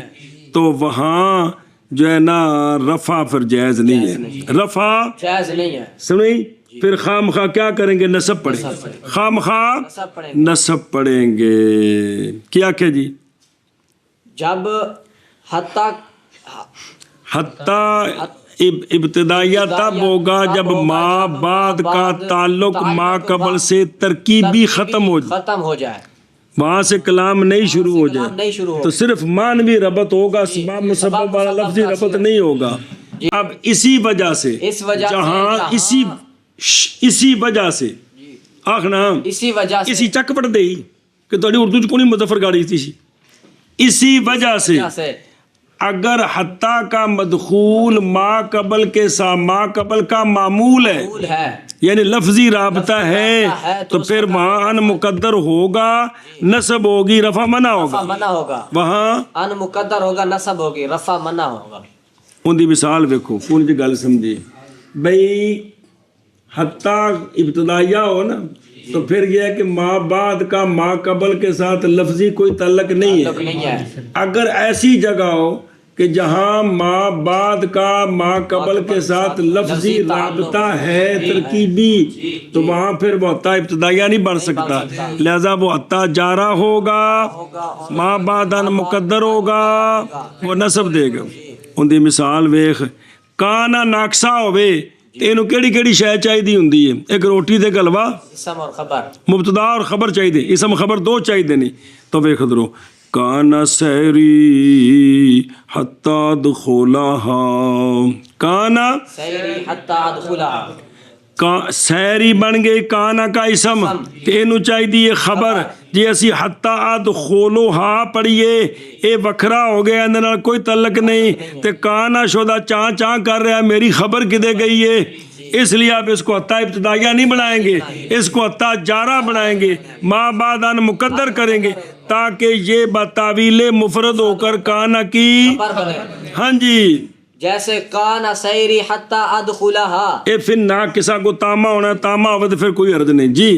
تو وہاں جو ہے نا رفع پھر جائز نہیں ہے، رفع جائز نہیں ہے. سنیں. پھر خام خواہ کیا کریں گے؟ نصب پڑھیں گے. خام خواہ نصب پڑھیں گے. نصب پڑھیں گے. کیا کہ جی جب حتیٰ ابتدائیہ تب ہوگا جب ما بعد کا تعلق ما قبل سے ترکیبی ختم ہو جائے، وہاں سے کلام نہیں شروع ہو جائے نہیں شروع ہو. تو صرف معنوی ربط ہوگا، سبب مسبب والا لفظی ربط نہیں ہوگا. اب اسی وجہ سے جہاں اسی وجہ سے آخنا اسی وجہ سے اسی چک پڑ دے کہ تھوڑی اردو چ کونی مظفر گاڑی تھی. اسی وجہ سے اگر حتیٰ کا مدخول ما قبل کے ساتھ ما قبل کا معمول ہے یعنی لفظی رابطہ ہے تو پھر وہاں ان مقدر ہوگا، نصب ہوگی، رفع منع ہوگا. وہاں ان مقدر ہوگا، نصب ہوگی، رفع منع ہوگا. ان دی مثال ویکھو کون جی گل سمجھی بھئی. حتیٰ ابتدائیہ ہو نا تو پھر یہ ہے کہ ما بعد کا ما قبل کے ساتھ لفظی کوئی تعلق نہیں ہے. اگر ایسی جگہ ہو کہ جہاں ما بعد کا ما قبل کے ساتھ لفظی رابطہ ہے ترکیبی تو وہاں پھر وہ حتیٰ ابتدائیہ نہیں بن سکتا، لہذا وہ حتیٰ جارہ ہوگا، ما بعد ان مقدر ہوگا، وہ نصب دے گا. ان دی مثال ویخ. کانا ناقصہ ہوئے اینو کیڑی کیڑی شے چاہیے ہوندی ہے؟ ایک روٹی تے حلوا، اسم اور خبر، مبتدا اور خبر چاہیے، اسم خبر دو چاہیے نہیں. تو ویکھ درو کانا سیری حتی دخولہا، کانا سیری حتی ادخلہا، سیری بن گئی کانا کا اسم تے اینو چاہیے خبر. جی اسی حتی ادخولہا پڑھیے اے وکھرا ہو گیا، اندر نال کوئی تعلق نہیں تے کانا شدہ چاں چاں کر رہا ہے میری خبر کدے گئی ہے، اس لیے آپ اس کو حتیٰ ابتدائیہ نہیں بنائیں گے، اس کو حتیٰ جارہ بنائیں گے، ما بعد ان مقدر کریں گے تاکہ یہ بتاویل مفرد ہو کر کانا کی. ہاں جی جیسے کانا سیری حتی ادخلہا، اے پھر ناقصہ کو تاما ہونا ہے، تاما ہوئے تو پھر کوئی عرض نہیں. جی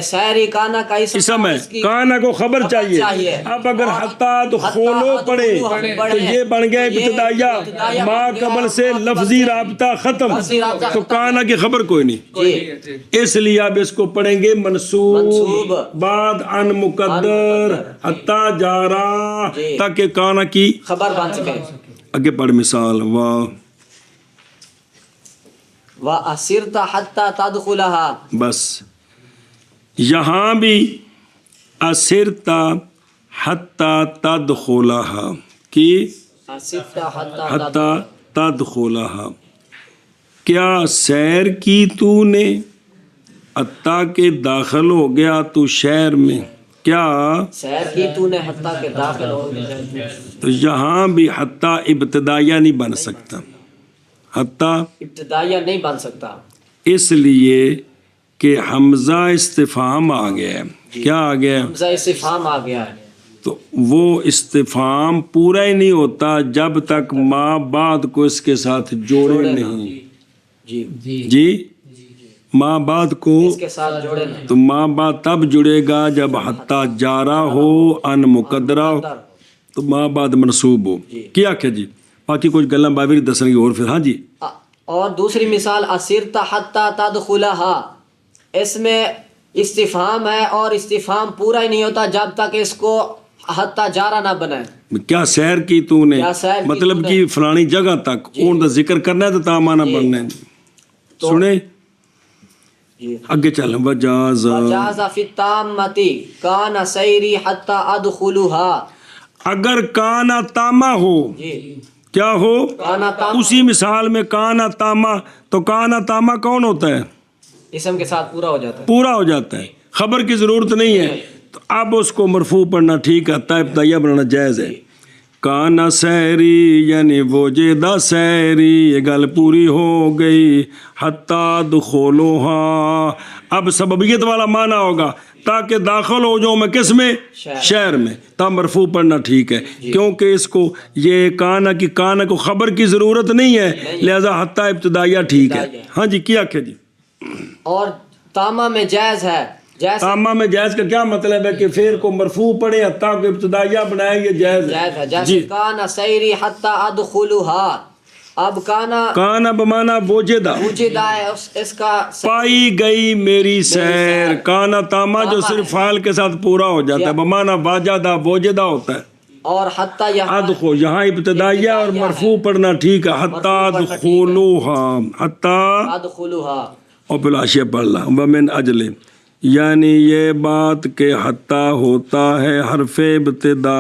سیری کانا کا اسم ہے، کانا کو خبر چاہیے. اب اگر حتیٰ دخولو پڑے تو یہ بن گیا ابتدائیہ، ما قبل سے لفظی رابطہ ختم تو کانا کی خبر کوئی نہیں. اس لیے اب اس کو پڑھیں گے منصوب بعد ان مقدر حتیٰ جارہ تاکہ کانا کی خبر بن سکے. آگے پڑھ مثال. وَأَسِرْتَ حَتَّى تَدْخُلَهَا، بس یہاں بھی اسرتا حتی تدخلہا کی حتی تدخلہا، کیا سیر کی تو نے حتیٰ کہ داخل ہو گیا تو شہر میں، کیا سیر کی تو نے حتیٰ کہ داخل ہو گیا. تو یہاں بھی حتیٰ ابتدائیہ نہیں بن سکتا، حتیٰ ابتدائیہ نہیں بن سکتا اس لیے کہ حمزہ استفہام آ گیا ہے. کیا آ گیا ہے؟ حمزہ استفہام آ گیا ہے. تو وہ استفہام پورا ہی نہیں ہوتا جب تک ما بعد کو اس کے ساتھ جوڑے نہیں. جی ما بعد کو اس کے ساتھ جوڑے نہیں تو ما بعد تب جڑے گا جب حتیٰ جارہ ہو ان مقدرہ ہو تو ما بعد منصوب ہو. کیا کہ جی باقی کچھ گلاں باوری دسن گی اور پھر. ہاں جی اور دوسری مثال اسرت حتی تدخلہا، اس میں استفہام ہے اور استفہام پورا ہی نہیں ہوتا جب تک اس کو حتی جارہ نہ بنائے. کیا سیر کی تو نے مطلب کہ فلانی جگہ تک اون دا ذکر کرنا ہے تو تامانہ بننا ہے. سنے اگے چل. وجاز فی التامتی کان سیری حتی ادخلہا، اگر کانا تاما ہو، کیا ہو اسی مثال میں کانا تاما، تو کانا تاما کون ہوتا ہے؟ اسم کے ساتھ پورا ہو جاتا ہے، پورا ہو جاتا ہے، خبر کی ضرورت نہیں ہے. تو اب اس کو مرفوع پڑھنا ٹھیک ہے، حتیٰ ابتدائیہ بنانا جائز ہے. کانا سیری یعنی وہ جیدہ سیری، یہ گل پوری ہو گئی. حتیٰ دخولوہا اب سببیت والا معنی ہوگا تاکہ داخل ہو جاؤں میں کس میں؟ شہر میں. تا مرفوع پڑھنا ٹھیک ہے کیونکہ اس کو یہ کانا کو خبر کی ضرورت نہیں ہے، لہذا حتیٰ ابتدائیہ ٹھیک ہے. ہاں جی کیا کہ جی. اور تاما میں جائز ہے جیسے تامہ میں جائز کا کیا مطلب ہے کہ فعل کو مرفوع پڑھے حتیٰ کو ابتدائیہ بنائے، یہ جائز جائز ہے. ہے. جیسے کانا سیری حتی ادخلوہا، اب کانا کانا بمانا وجدہ، وجدہ ہے، اس کا پائی گئی میری سیر. کانا تامہ جو صرف فعل کے ساتھ پورا ہو جاتا ہے، بمانا واجدہ وجدہ ہوتا ہے. اور حتی یہاں ادخو یہاں ابتدائیہ اور مرفوع پڑھنا ٹھیک ہے. حتیٰ ادخلوہا، حتیٰ ادخلوہا. اور پھر حاشیہ پڑھ لا ومن اجل، یعنی یہ بات کہ حتیٰ ہوتا ہے حرف ابتدا،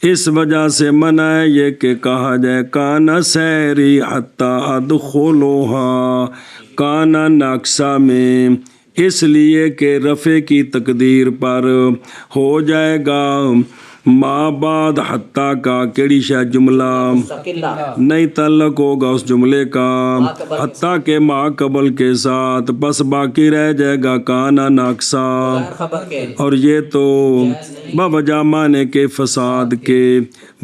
اس وجہ سے منع ہے یہ کہ کہا جائے کانا سیری حتیٰ ادخلوہا، کانا ناقصہ میں، اس لیے کہ رفع کی تقدیر پر ہو جائے گا ما بعد حتیٰ کا کیڑی شاہ جملہ مستقلہ نہیں تعلق ہوگا اس جملے کا حتیٰ کہ ما قبل کے ساتھ، بس باقی رہ جائے گا کانا ناقصہ. خبر کے. اور یہ تو بوجہ معنی کے فساد کے،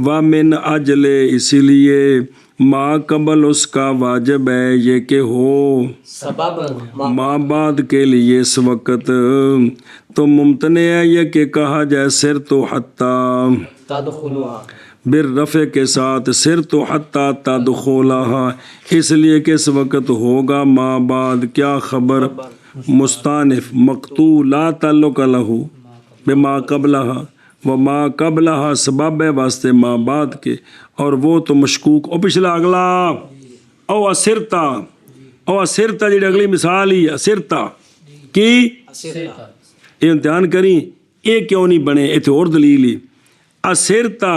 ومن اجل اسی لیے ما قبل اس کا واجب ہے یہ کہ ہو سبب ما بعد کے لیے اس وقت، تو ممتنع ہے یہ کہ کہا جائے سر تو حتیٰ تدخلوہا بالرفع کے ساتھ، سر تو حتیٰ تدخلہا، اس لیے کہ اس وقت ہوگا ما بعد کیا خبر مستانف مقطوع لا تعلق لہ بما قبلہا، وما قبلہا سبب ہے واسطے ما بعد کے، اور وہ تو مشکوک. او پچھلا اگلا او اسرتا، او اسرتا جی اگلی مثال ہی اسرتا کی، یہ امتحان کریں یہ کیوں نہیں بنے، اتنے اور دلیل ہی. اسرتا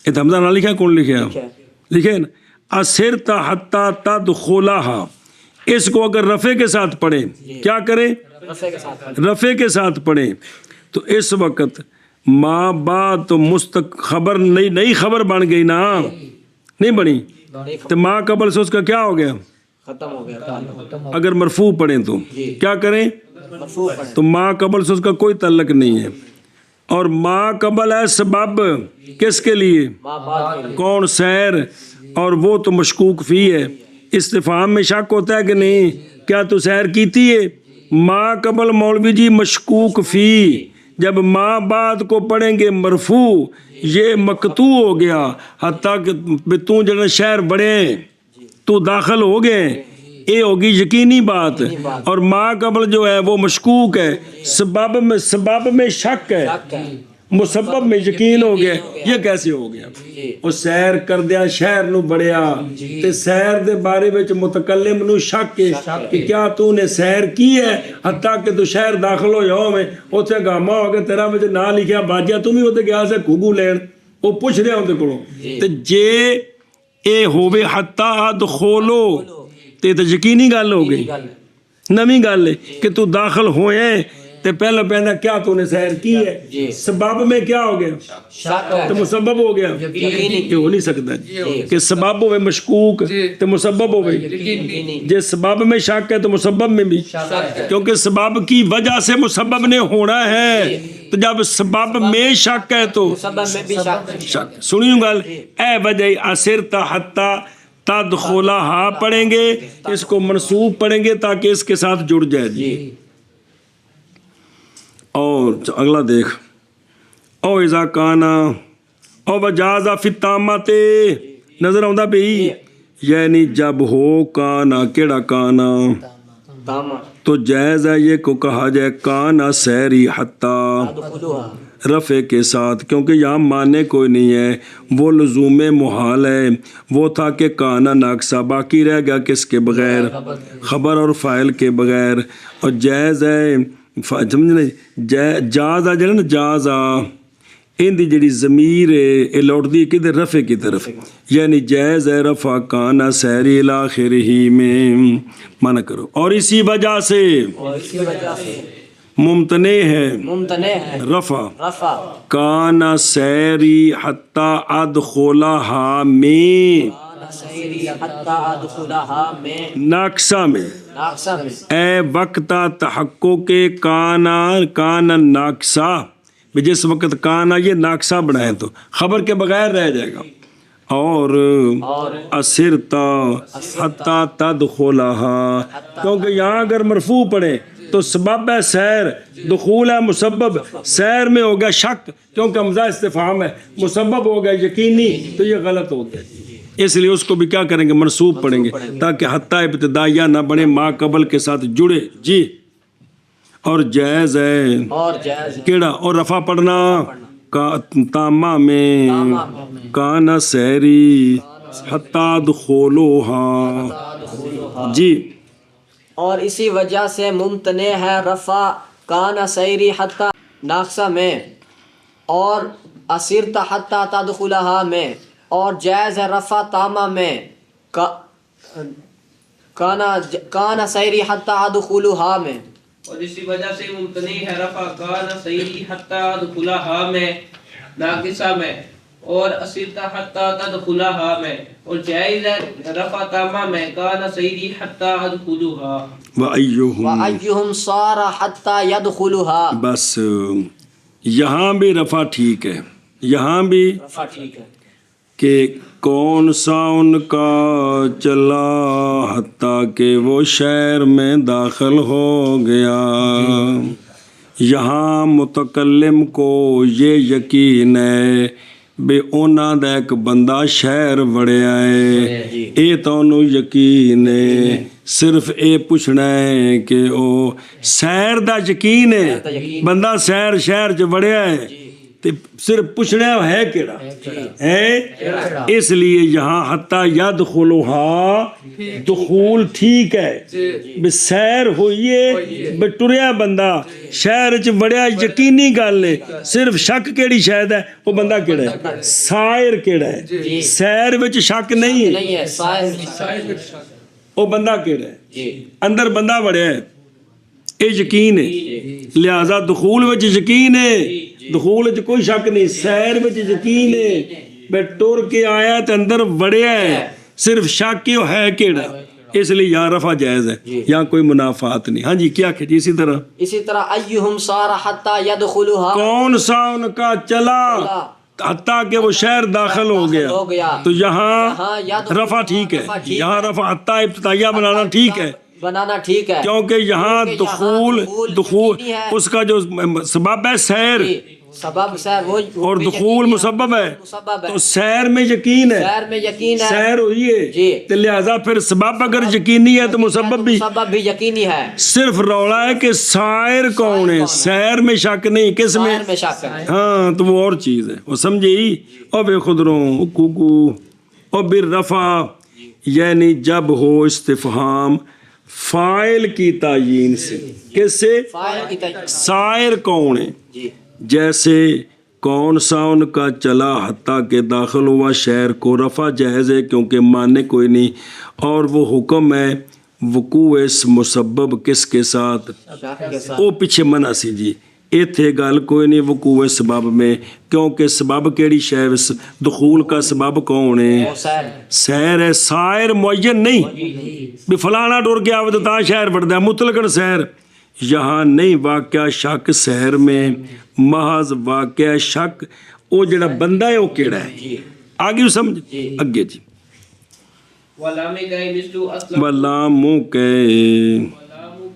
یہ حمزہ نہ لکھا، کون لکھا لکھے نا، اسرتا حتیٰ تدخلہا، اس کو اگر رفع کے ساتھ پڑھیں کیا کریں، رفع کے ساتھ. رفع کے ساتھ پڑھیں تو اس وقت ما بعد تو خبر نئی خبر بن گئی نا، نہیں بنی، تو ما قبل سے اس کا کیا ہو گیا، ختم ہو گیا تعلق. اگر مرفوع پڑھیں تو کیا کریں، مرفوع پڑھیں. تو ما قبل سے اس کا کوئی تعلق نہیں ہے. اور ما قبل ہے سبب کس کے لیے، ما بعد کے لیے. کون سیر، اور وہ تو مشکوک فی ہے. استفہام میں شک ہوتا ہے کہ نہیں، کیا تو سیر کیتی ہے، ما قبل مولوی جی مشکوک فی، جب ما بعد کو پڑھیں گے مرفوع یہ مقطوع ہو گیا، حتیٰ کہ تو جنہیں شہر بڑھے تو داخل ہو گئے، یہ ہوگی یقینی بات. اور ما قبل جو ہے وہ مشکوک ہے، سبب میں شک ہے، مسبب میں یقین ہو گیا. یہ کیسے ہو گیا، وہ سیر کردیا شہر نو بڑھیا تے سیر دے بارے وچ متکلم نو شک ہے کہ کیا تو نے سیر کی ہے، حتیٰ کہ تو شہر داخل ہو جاؤ میں اوتھے گاما ہو کے تیرا وچ نہ لکھیا باجیا تم ہی اوتے گیا سے گھگو لین، وہ پوچھ رہا اون دے کولوں. تے جے اے ہووے حتیٰ ادخولو تے یقینی گل ہو گئی، نویں گل ہے کہ تو داخل ہوئے تے پہلا پہنا کیا تو نے سیر کی ہے، سبب میں کیا ہو گیا، شک ہے. تو مسبب ہو گیا. یہ ہو نہیں سکتا کہ سبب ہوئے مشکوک تو مسبب ہوئے، جے سبب میں شک ہے تو مسبب میں بھی، کیونکہ سبب کی وجہ سے مسبب نے ہونا ہے. تو جب سبب میں شک ہے تو سبب میں بھی شک ہے. شک. سنیوں گل اے وجہ اسرتا حتیٰ تدخلہا پڑھیں گے، اس کو منصوب پڑھیں گے تاکہ اس کے ساتھ جڑ جائے. جی اور اگلا دیکھ او اذا کانا او وجازا فی التامات، نظر آؤں پہ یعنی جب ہو کانا کیڑا کانا تامہ تو جائز ہے یہ کو کہا جائے کانا سیری حتیٰ تدخلوہا رفع کے ساتھ، کیونکہ یہاں معنی کوئی نہیں ہے، وہ لزوم محال ہے. وہ تھا کہ کانا ناقصہ باقی رہ گیا کس کے بغیر، خبر اور فاعل کے بغیر. اور جائز ہے سمجھنے جاز آ جائے نا، جاز آ ان دی جڑی ضمیر ہے یہ لوٹ دی کدھر رفع کی طرف، یعنی جائز ہے رفع کانا سیری الاخرہی میں منع کرو. اور اسی وجہ سے ممتنع ہے رفع کانا سیری حتیٰ ادخلہا میں ناقصہ میں، اے وقتا تحقق کانا ناقصہ، جس وقت کانا یہ ناقصہ بنائے تو خبر کے بغیر رہ جائے گا. اور اسرتا حتیٰ تدخلہا، کیونکہ یہاں اگر مرفوع پڑھے تو سبب ہے سیر، دخول ہے مسبب، سیر میں ہو گیا شک کیونکہ حمزہ استفہام ہے، مسبب ہو گیا یقینی، تو یہ غلط ہو گیا، اس لیے اس کو بھی کیا کریں گے، منصوب پڑھیں گے تاکہ حتیٰ ابتدائیہ نہ بنے، ما قبل کے ساتھ جڑے جی۔ اور جائز ہے اور جائز کیڑا، اور رفع پڑھنا تامہ میں کانا سیری حتیٰ دخولوہا جی۔ اور اسی وجہ سے ممتنع ہے رفع کان سیری حتی ناقصہ میں اور اسرت حتی تدخلہا میں، اور جائز ہے رفع تامہ میں کان سیری حتی ادخلہا میں، اور اسی وجہ سے ممتنع ہے رفع کان سیری حتی ادخلہا میں ناقصہ میں اور اسرتا حتی تدخلہا میں، اور جائز ہے رفع تامہ میں کان سیری حتی ادخلہا وَأَيُّهُمْ صَارَ حَتَّى يَدْخُلُهَا۔ بس یہاں بھی رفع ٹھیک ہے، یہاں بھی رفع ٹھیک ہے کہ کون سا ان کا چلا حتیٰ کہ وہ شہر میں داخل ہو گیا، یہاں متکلم کو یہ یقین ہے بے اونا دا ایک بندہ شہر وڑیا ہے، اے تو انہوں یقین ہے، صرف اے پوچھنا ہے کہ او سیر دا یقین ہے، بندہ سیر شہر چ وڑیا ہے، تے صرف پوچھنا ہے کیڑا ہے، اس لیے یہاں حتیٰ یدخلوہا دخول ٹھیک ہے، بے سیر ہوئیے بے ٹریا بندہ شہر چ وڑیا یقینی گل ہے، صرف شک کیڑی شاید ہے، وہ بندہ کیڑا ہے، سائر کیڑا ہے، سیر وچ شک نہیں ہے، نہیں ہے سائر وہ بندہ کیڑا ہے، اندر بندہ وڑیا ہے، اے یقین ہے، لہذا دخول وچ یقین ہے، دخول وچ کوئی شک نہیں، سیر وچ یقین ہے، بے ٹر کے آیا تے اندر وڑیا ہے، صرف شک ہی ہے کیڑا، اس لیے یہاں رفع جائز ہے، یہاں کوئی منافات نہیں۔ ہاں جی کیا کہ جی اسی طرح ایہم صار حتی یدخلوہا، کون سا ان کا چلا حتیٰ کہ وہ شہر داخل ہو گیا، تو یہاں رفع ٹھیک ہے، یہاں رفع حتیٰ ابتدائیہ بنانا ٹھیک ہے، بنانا ٹھیک ہے، کیونکہ یہاں دخول اس کا جو سبب ہے سیر، سبب سیر وہ اور دخول مسبب ہے، تو سیر میں یقین ہے، سیر میں یقین ہے، سیر ہوئی ہے، تو لہذا پھر سبب اگر یقینی ہے تو مسبب بھی یقینی ہے، صرف رولا ہے کہ سائر کون ہے، سیر میں شک نہیں، کس میں، سیر میں شک ہے، ہاں تو وہ اور چیز ہے، وہ سمجھی، اور بے خدروں کوکو اور بالرفع یعنی جب ہو استفہام فاعل کی تعیین سے، کس سے، فاعل کی تعیین، سائر کون ہے، جی جیسے کون سا ان کا چلا حتیٰ کہ داخل ہوا شہر کو، رفع جائز ہے کیونکہ ماننے کوئی نہیں، اور وہ حکم ہے وقوع اس مسبب کس کے ساتھ، وہ پیچھے منع سی جی، ایتھے گل کوئی نہیں وقوع سبب میں، کیونکہ سبب کیڑی شے، دخول کا سبب کون ہے، سیر ہے، سائر معین نہیں بھی فلانا ڈر گیا تو تا شہر بڑھتا ہے، مطلقاً سیر، یہاں نہیں واقعہ شک سیر میں، محض واقعہ شک وہ جڑا بندہ ہے وہ کیڑا ہے، آگے سمجھ اگے جی، ولام کہے مثلو اسلم ولامو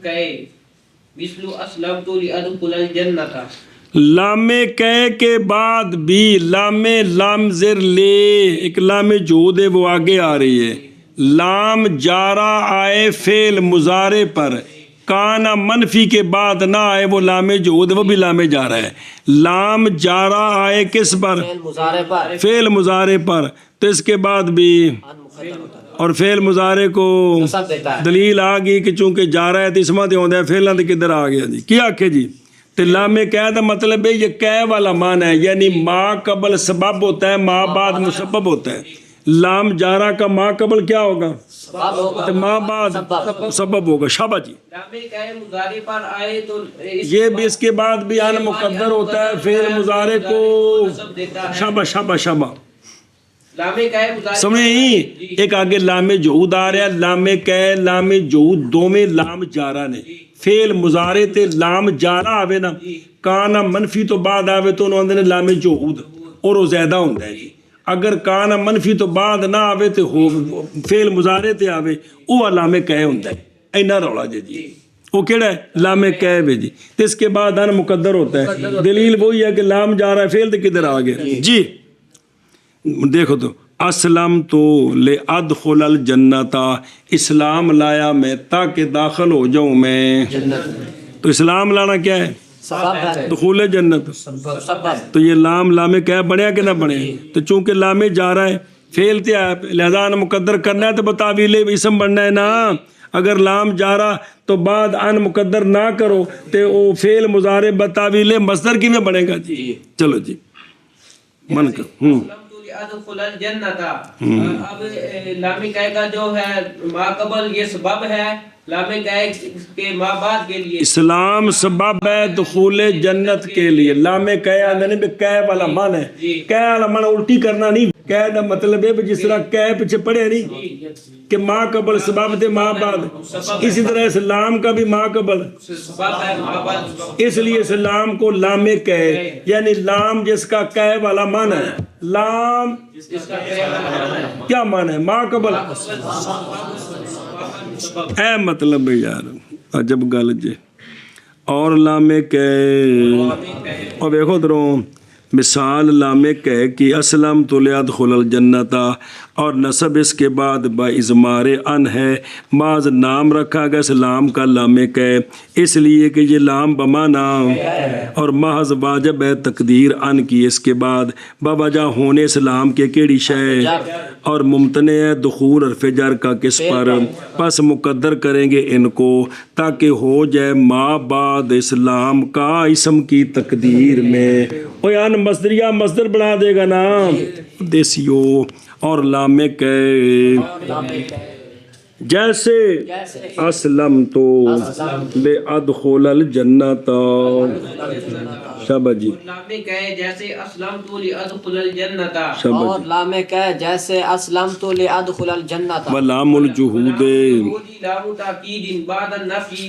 کہے مثلو اسلمت لأدخل الجنت، لام کہے کے بعد بھی لام زر لے ایک لام جود ہے وہ آگے آ رہی ہے، لام جارہ آئے فعل مضارع پر، کانا منفی کے بعد نہ آئے وہ لام جود، وہ بھی لام جارہ ہے، لام جارہ آئے کس پر، فعل مضارع پر، تو اس کے بعد بھی اور فعل مضارع کو دلیل آ گئی کہ چونکہ جارہ ہے تو اسمہ تے ہوندہ ہے، فعلہ تے کدھر آ گیا جی، کیا کہ جی تو لام کہہ دا مطلب ہے یہ کہہ والا معنی ہے، یعنی ما قبل سبب ہوتا ہے، ما بعد مسبب ہوتا ہے، لام جارہ کا ما قبل کیا ہوگا، تو ما بعد سبب ہوگا، شابہ جی، لام کہے مضارع پر آئے تو یہ بھی اس کے بعد بھی ان مقدر ہوتا ہے، فعل مضارع کو شابہ لام کہے مضارع سمجھے ہی، ایک آگے لام جہود آ رہا ہے، لام کہے لام جہود دو میں لام جارہ نے، فعل مضارع تے لام جارہ آوے نا، کانا منفی تو بعد آوے تو انہوں نے لام جہود اور وہ زیادہ ہوندہ ہے جی، اگر کانا منفی تو بعد نہ آوے تو فعل مضارع تے آوے وہ لام کہے ہوندہ ہے، اینا رولا جی، وہ کیڑا ہے لام کیب ہے جی. تو اس کے بعد ان مقدر ہوتا ہے. دلیل وہی ہے کہ لام جا رہا ہے فعل تو کدھر آ گیا جی. دیکھو تو اسلم تو لے ادخل الجنت، اسلام لایا میں تاکہ داخل ہو جاؤں میں. تو اسلام لانا کیا ہے؟ سبب ہے. دخول جنت. سبب. تو یہ لام کیا بنیا کہ نہ بنے؟ تو چونکہ لام جا رہا ہے فعل تے ہے لہذا ان مقدر کرنا ہے تو بتاویل اسم بننا ہے نا. اگر لام جا رہا تو بعد ان مقدر نہ کرو تو وہ فعل مضارع بتاویل مصدر کی میں بنے گا جی. چلو جی من کر. ادخل الجنت. اب لام کہے کا جو ہے ما قبل یہ سبب ہے، لام کہے کے ما بعد کے لیے اسلام سبب ہے دخول جنت کے لیے. لام کہے آندے نہیں بھی کہے والا من ہے. کہے والا من الٹی کرنا نہیں. کہے دا مطلب ہے جس طرح کہے پیچھے پڑھے نہیں کہ ما قبل سبب دے ما بعد، اسی طرح اسلام کا بھی ما قبل سبب ہے ما بعد. اس لیے اسلام کو لام کہے یعنی لام جس کا کہے والا من ہے. لام کیا من ہے؟ ما قبل. اے مطلب ہے یار عجب گل جے. اور لام کہے اور دیکھو دروں مثال لام کہے کہ اسلم تو لادخل الجنت اور نصب اس کے بعد با اضمار ان ہے. بعض نام رکھا گیا اس لام کا لام کہے اس لیے کہ یہ لام بمانا اور محض واجب ہے تقدیر ان کی اس کے بعد بوجہ ہونے اس لام کے کیڑی شے اور ممتنع ہے دخول حرف جر کا کس پر. پس مقدر کریں گے ان کو تاکہ ہو جائے ما بعد اسلام کا اسم کی تقدیر میں. او یعنی مصدریہ مصدر بنا دے گا نا دیسیو. اور لام کہے جیسے اسلم تو لے ادخل الجنت. شابہ جی. لام کہے جیسے اسلمت لادخل الجنت. اور لام کہے جیسے اسلمت لادخل الجنت. ولام الجہود لام تاکید بعد النفی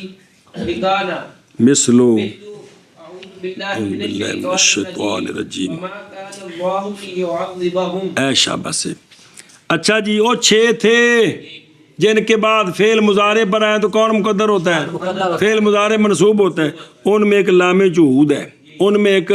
بکانا مثلو باللہ من الشیطان الرجیم. وما كان الله ليعذبهم. اے شابہ سے. اچھا جی وہ 6 تھے جن کے بعد فعل مضارع بنا ہے تو کون مقدر ہوتا ہے؟ فعل مضارع منصوب ہوتا ہے. ان میں ایک لام جہود ہے. ان میں ایک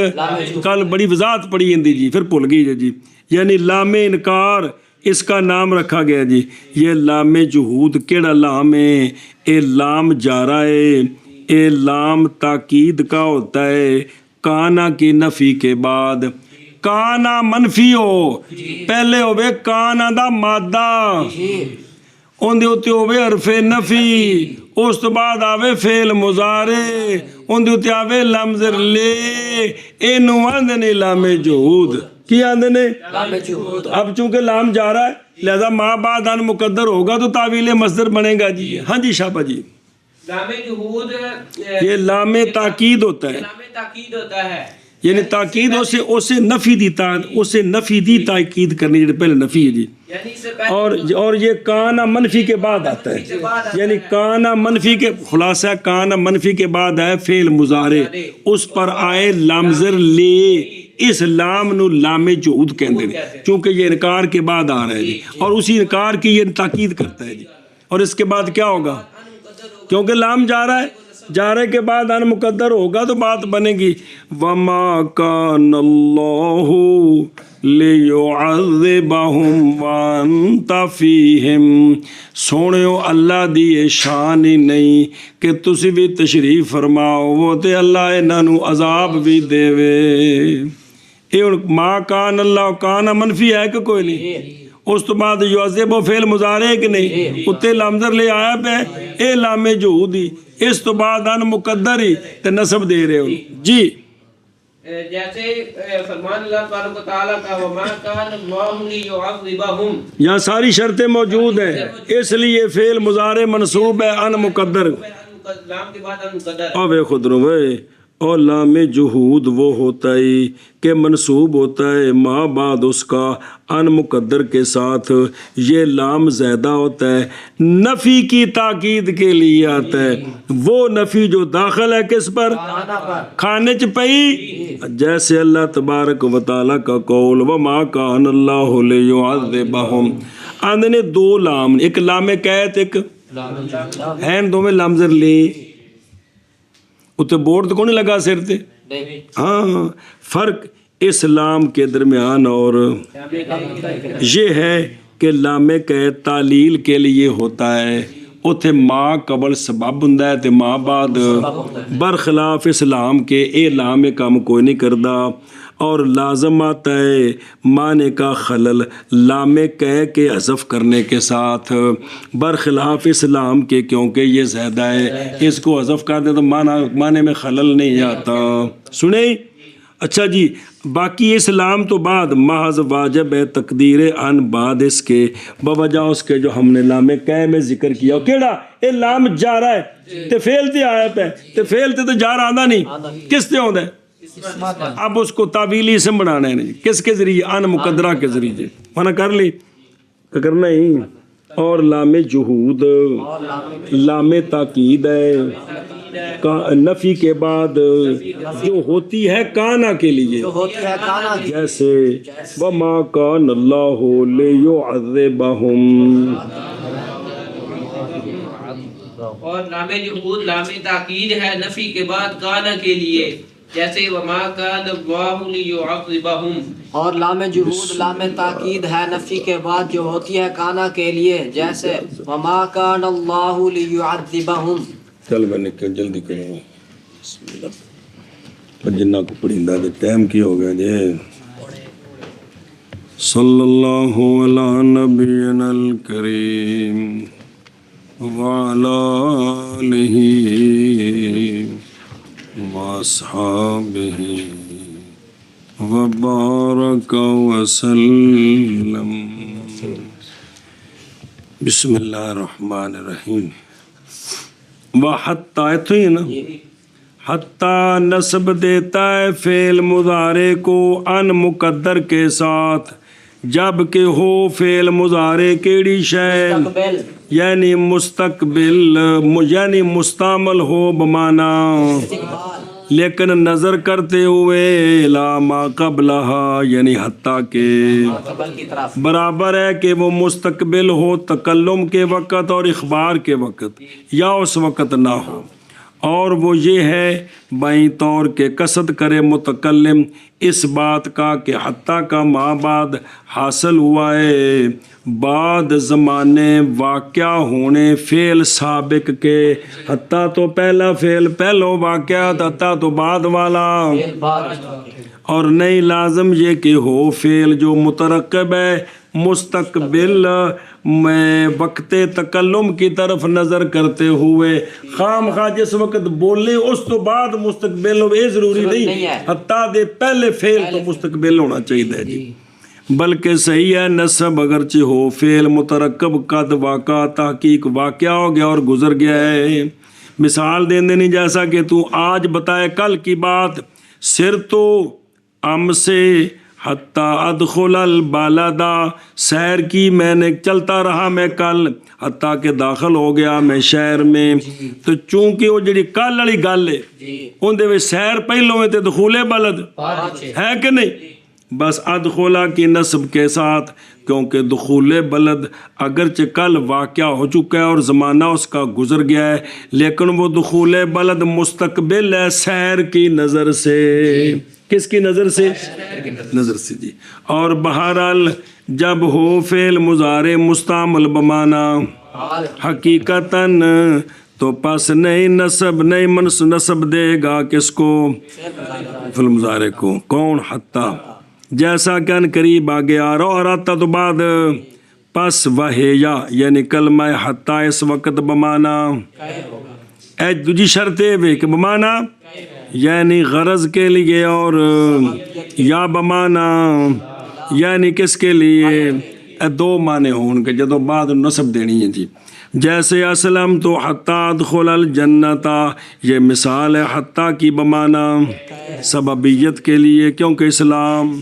کل بڑی وضاحت پڑی اندی جی پھر بھول گئی جی. یعنی لام انکار اس کا نام رکھا گیا جی. یہ لام جہود کیڑا لام ہے؟ اے لام جارا ہے. اے لام تاکید کا ہوتا ہے کانا کی نفی کے بعد. کانا منفی ہو پہلے ہوئے کانا دا مادہ ان دے ہوتے ہوئے حرف نفی اس تو بعد آوے فعل مضارع ان دے ہوتے آوے لام زر لے اینو آندنے لام جہود. کی آندنے؟ لام جہود. اب چونکہ لام جا رہا ہے لہذا ما بعد ان مقدر ہوگا تو تاویل مصدر بنے گا جی. ہاں جی شابہ جی. لام جہود یہ لام تاکید ہوتا ہے لام تاکید ہوتا ہے یعنی تاکید اسے نفی دی تاکید کرنی جو پہلے نفی ہے جی. یعنی اس سے پہلے اور یہ کانا منفی کے بعد آتا ہے. یعنی کانا منفی کے خلاصہ کانا منفی کے بعد آئے فعل مضارع اس پر آئے لام زر لے. اس لام نو لام جہود کہندے ہیں چونکہ یہ انکار کے بعد آ رہا ہے جی اور اسی انکار کی یہ تاکید کرتا ہے جی. اور اس کے بعد کیا ہوگا؟ کیونکہ لام جا رہا ہے جارے کے بعد ان مقدر ہوگا تو بات بنے گی وما کان اللہ لیعذبہم وانت فیہم. سونیو اللہ دی شان ہی نہیں کہ تسی بھی تشریف فرماؤ وہ تے اللہ انہوں عذاب بھی دے وے. ما کان اللہ کان منفی ہے کہ کوئی نہیں. اس تو بعد یعذب و فعل مضارع ہے کہ نہیں اتے لامزر لے آیا پہ اے لام جہودی. اس تو بعد ان مقدر ہی تے نصب دے رہے ہو جی. جیسے فرمان اللہ تبارک و تعالیٰ کا وما کان اللہ لیعذبہم. یہاں ساری شرطیں موجود ہیں اس لیے فعل مضارع منصوب ہے ان مقدر. لام کے بعد ان مقدر. اوے خود رو وے. اور لام جہود وہ ہوتا ہے کہ منصوب ہوتا ہے ما بعد اس کا ان مقدر کے ساتھ. یہ لام زیادہ ہوتا ہے نفی کی تاکید کے لیے آتا ہے. وہ نفی جو داخل ہے کس پر؟ کھانے چ پئی. جیسے اللہ تبارک و تعالیٰ کا قول وما کان اللہ لیعذبہم. آندھنے 2 لام ایک لام قید ایک ہیں دو میں لام زر لے اتنے بورڈ تو کون نہیں لگا سر تے؟ نہیں ہاں فرق اسلام کے درمیان اور یہ ہے کہ لام قید تعلیل کے لیے ہوتا ہے، اتنے ماں قبل سبب ہوں تے ماں بعد، برخلاف اسلام کے اے لام کام کوئی نہیں کردا، اور لازم آتا ہے معنی کا خلل لام قید کے حذف کرنے کے ساتھ، برخلاف اسلام کے، کیونکہ یہ زیادہ ہے، اس کو حذف کر دیں تو معنی میں خلل نہیں آتا. سنیں اچھا جی. باقی اسلام تو بعد محض واجب ہے تقدیر ان بعد اس کے، بوجہ اس کے جو ہم نے لام قید میں ذکر کیا. کیڑا اے لام جا رہا ہے تے فعل تے آیا پہ، تے فعل تے تو جا رہا آندا نہیں، کس تے ہوندا ہے؟ اب اس کو تعویلی اسم بنانا ہے، کس کے ذریعے؟ ان مقدرہ کے ذریعے. منع کر لی کرنا ہی. اور لام جہود لام تاکید ہے نفی کے بعد جو ہوتی ہے کانا کے لیے، ہوتی ہے کانا کی، جیسے وَمَا كَانَ اللَّهُ لِيُعَذِّبَهُمْ. اور لام جہود لام تاکید ہے نفی کے بعد کانا کے لیے، جیسے وما کان اللہ لیعذبہم. اور لام جہود لام تاکید ہے نفی کے بعد جو ہوتی ہے کانا کے لیے، جیسے وما کان اللہ لیعذبہم. چل میں نکل جلدی کروں بسم اللہ جنہ کو پڑھیندہ دے ٹائم کی ہو گیا جی. صلی اللہ علی نبینا الکریم وعلی آلہ واصحابہ وبارک وسلم. بسم اللہ الرحمن الرحیم. وحتی تو ہی نا، حتی نسب دیتا ہے فعل مضارع کو ان مقدر کے ساتھ جب کہ ہو فعل مضارع کیڑی شے، مستقبل یعنی مستقبل، یعنی مستعمل ہو بمعنی، لیکن نظر کرتے ہوئے لا ما قبلہا، یعنی حتیٰ کہ قبل کی طرف برابر ہے کہ وہ مستقبل ہو تکلم کے وقت اور اخبار کے وقت، یا اس وقت نہ ہو. اور وہ یہ ہے بائیں طور کے قصد کرے متکلم اس بات کا کہ حتیٰ کا ماں بعد حاصل ہوا ہے بعد زمانے واقعہ ہونے فعل سابق کے. حتیٰ تو پہلا فعل پہلو واقعہ، حتیٰ تو بعد والا. اور نہیں لازم یہ کہ ہو فعل جو مترقب ہے مستقبل میں وقت تکلم کی طرف نظر کرتے ہوئے خام خواہ جس وقت بولے اس تو بعد مستقبل ہو، یہ ضروری نہیں. حتیٰ دے پہلے فعل تو مستقبل ہونا چاہیے جی. بلکہ صحیح ہے نسب اگرچہ ہو فعل مترکب قد واقع تحقیق واقعہ ہو گیا اور گزر گیا ہے. مثال دین دینی جیسا کہ تو آج بتائے کل کی بات، سر تو ام سے حتیٰ ادخل البالدہ، سیر کی میں نے چلتا رہا میں کل حتیٰ کہ داخل ہو گیا میں شہر میں. تو چونکہ وہ جڑی کل والی گل ہے ان دے سیر پہلوں میں تے دخول بلد ہے کہ نہیں، بس ادخلا کی نسب کے ساتھ، کیونکہ دخول بلد اگرچہ کل واقعہ ہو چکا ہے اور زمانہ اس کا گزر گیا ہے، لیکن وہ دخول بلد مستقبل ہے سیر کی نظر سے. کس کی نظر سے؟ نظر سے جی. اور بہرحال جب ہو فعل مضارع مستعمل بمعنی حقیقتاً تو پس نئی نسب نئی نسب دے گا کس کو؟ فعل مضارع کو. کون؟ حتیٰ. جیسا کہ ان قریب آگے آ رہا اور آتا تو بعد پس وحیا، یعنی کلمہ حتیٰ اس وقت بمعنی اے دوجی شرط ہے کہ بمعنی یعنی غرض کے لیے، اور یا بمعنی یعنی کس کے لیے؟ دو معنی ہوں کہ جدو بعد نصب دینی ہے جی. جیسے اسلم تو حتیٰ ادخل الجنت، یہ مثال ہے حتیٰ کی بمعنی سببیت کے لیے کیونکہ اسلام،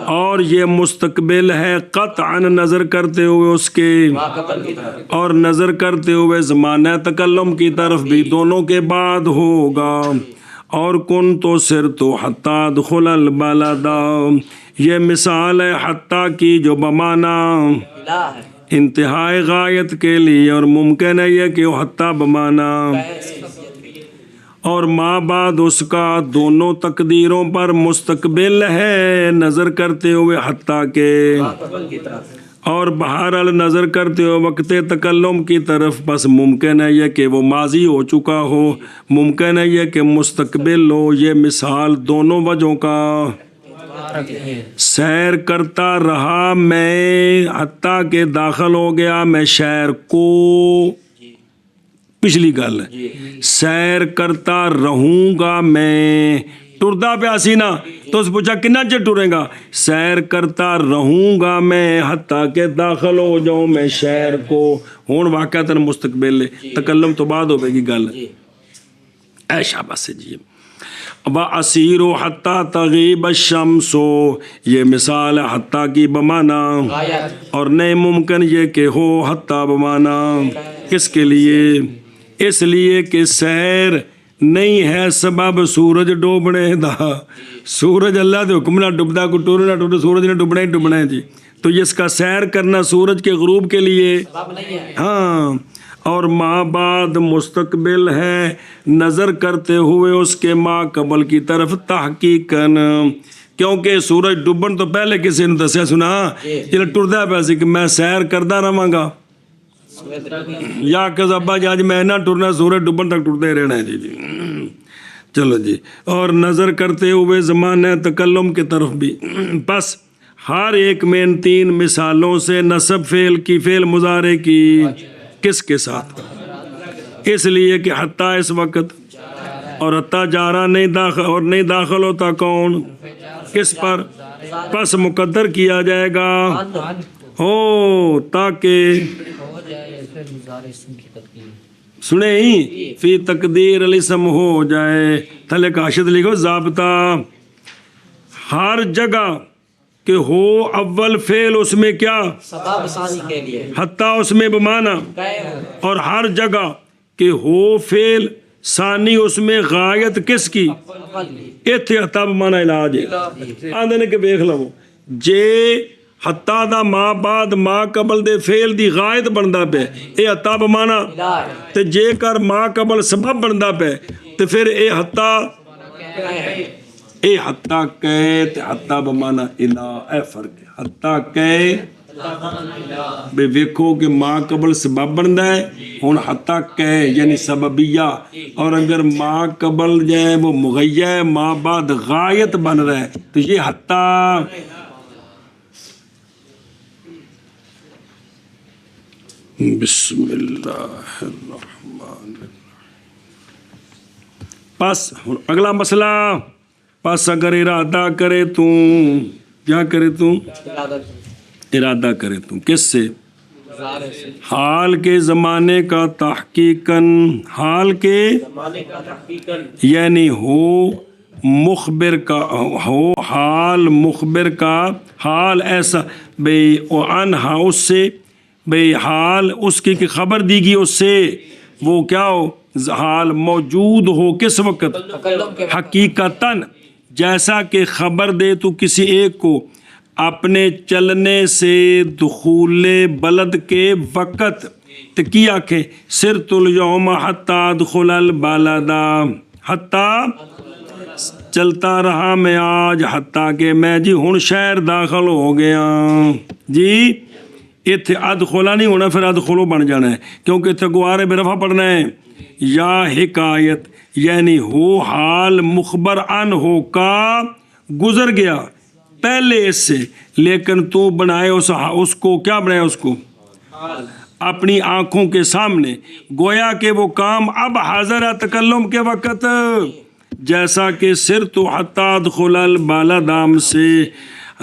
اور یہ مستقبل ہے قطعاً نظر کرتے ہوئے اس کے، اور نظر کرتے ہوئے زمانہ تکلم کی طرف بھی دونوں کے بعد ہوگا. اور کن تو سر تو حتیٰ ادخل البلدہ، یہ مثال ہے حتیٰ کی جو بمعنی انتہائی غایت کے لیے، اور ممکن ہے یہ کہ وہ حتیٰ بمعنی اور ماں بعد اس کا دونوں تقدیروں پر مستقبل ہے نظر کرتے ہوئے حتیٰ کہ قبل کی طرف اور بہرحال نظر کرتے ہو وقت تکلم کی طرف، بس ممکن ہے یہ کہ وہ ماضی ہو چکا ہو، ممکن ہے یہ کہ مستقبل ہو۔ یہ مثال دونوں وجہوں کا سیر کرتا رہا میں حتیٰ کہ داخل ہو گیا میں شہر کو، پچھلی گل سیر کرتا رہوں گا میں، ٹردا پیا سی نا تو اس پوچھا کنا چر ٹرے گا، سیر کرتا رہوں گا میں حتیٰ کہ داخل ہو جاؤں میں شہر کو۔ ہون واقعتاً مستقبل تکلم تو بعد ہوئے گی گل، اے شاباش جی۔ وَأَسِيرُ حَتَّى تَغِيبَ الشَّمْسُ، یہ مثال ہے حتیٰ کی بمانا، اور نہیں ممکن یہ کہ ہو حتیٰ بمانا، کس کے لیے؟ اس لیے کہ سیر نہیں ہے سبب سورج ڈوبنے دا، سورج اللہ دے حکم نہ ڈوبدا، کو ٹورے نہ ٹورے، سورج نے ڈوبنا ہی ڈوبنا ہے جی۔ تو اس کا سیر کرنا سورج کے غروب کے لیے ہاں، اور ماں بعد مستقبل ہے نظر کرتے ہوئے اس کے ماں قبل کی طرف تحقیقاً، کیونکہ سورج ڈوبن تو پہلے کسی نے دسیا سنا جب ٹردا پیا سی کہ میں سیر کردا رہاں گا، یا کہ ابا جی اج میں نہ ٹرنا، سورج ڈوبن تک ٹرتے رہنا ہے جی۔ چلو جی، اور نظر کرتے ہوئے زمانہ تکلم کی طرف بھی، بس ہر ایک میں ان تین مثالوں سے نصب فعل کی فعل مضارع کی کس کے ساتھ، اس لیے کہ حتیٰ اس وقت، اور حتیٰ جارا نہیں داخل، اور نہیں داخل ہوتا کون کس پر، پس مقدر کیا جائے گا ہو تاکہ سنے ہی فی تقدیر الاسم ہو جائے۔ تھلے کاشت لکھو ضابطہ، ہر جگہ کہ ہو اول فعل اس میں کیا سبب ثانی کے لیے حتیٰ اس میں بمانا، اور ہر جگہ کہ ہو فعل ثانی اس میں غایت کس کی، ایتھے حتیٰ بمانا علاج ہے۔ آندھے نے کہ بیخ لو جے حتیٰ دا ماں بعد ماں قبل دے فعل دی غایت بندا پہ اے حتیٰ بمانا، تے جے کر ماں قبل سبب بندا پہ تے پھر اے حتیٰ اے حتیٰ کہ تے حتیٰ بمانا الہ، اے فرق ہے حتیٰ کہ بے ویکھو کہ ماں قبل سبب بندا ہے، ہن حتیٰ کہ یعنی سببیہ، اور اگر ماں قبل جائے وہ مغیہ ہے، ماں بعد غایت بن رہا ہے تو یہ حتیٰ۔ بسم اللہ الرحمن الرحیم۔ پس اگلا مسئلہ، پس اگر ارادہ کرے تو کیا کرے تو ارادہ کرے تو کس سے، حال کے زمانے کا تحقیقاً، حال کے یعنی ہو مخبر کا، ہو حال مخبر کا، حال ایسا بے انہا اس سے، بے حال اس کی خبر دی گئی اس سے، وہ کیا ہو حال موجود ہو کس وقت، حقیقتاً جیسا کہ خبر دے تو کسی ایک کو اپنے چلنے سے دخول بلد کے وقت، تو کی آکھیں سرت الیوم حتی ادخل البلد، حتیٰ چلتا رہا میں آج حتیٰ کہ میں جی ہن شہر داخل ہو گیا جی۔ اتھے ادخلا نہیں ہونا، پھر ادخلو بن جانا ہے، کیونکہ اتھے گوارے بے رفع پڑھنا ہے۔ یا حکایت یعنی ہو حال مخبر ان ہو کا گزر گیا پہلے اس سے، لیکن تو بنائے اس کو کیا بنائے، اس کو اپنی آنکھوں کے سامنے، گویا کہ وہ کام اب حاضر ہے تکلم کے وقت، جیسا کہ سر تو حتی ادخل البلد سے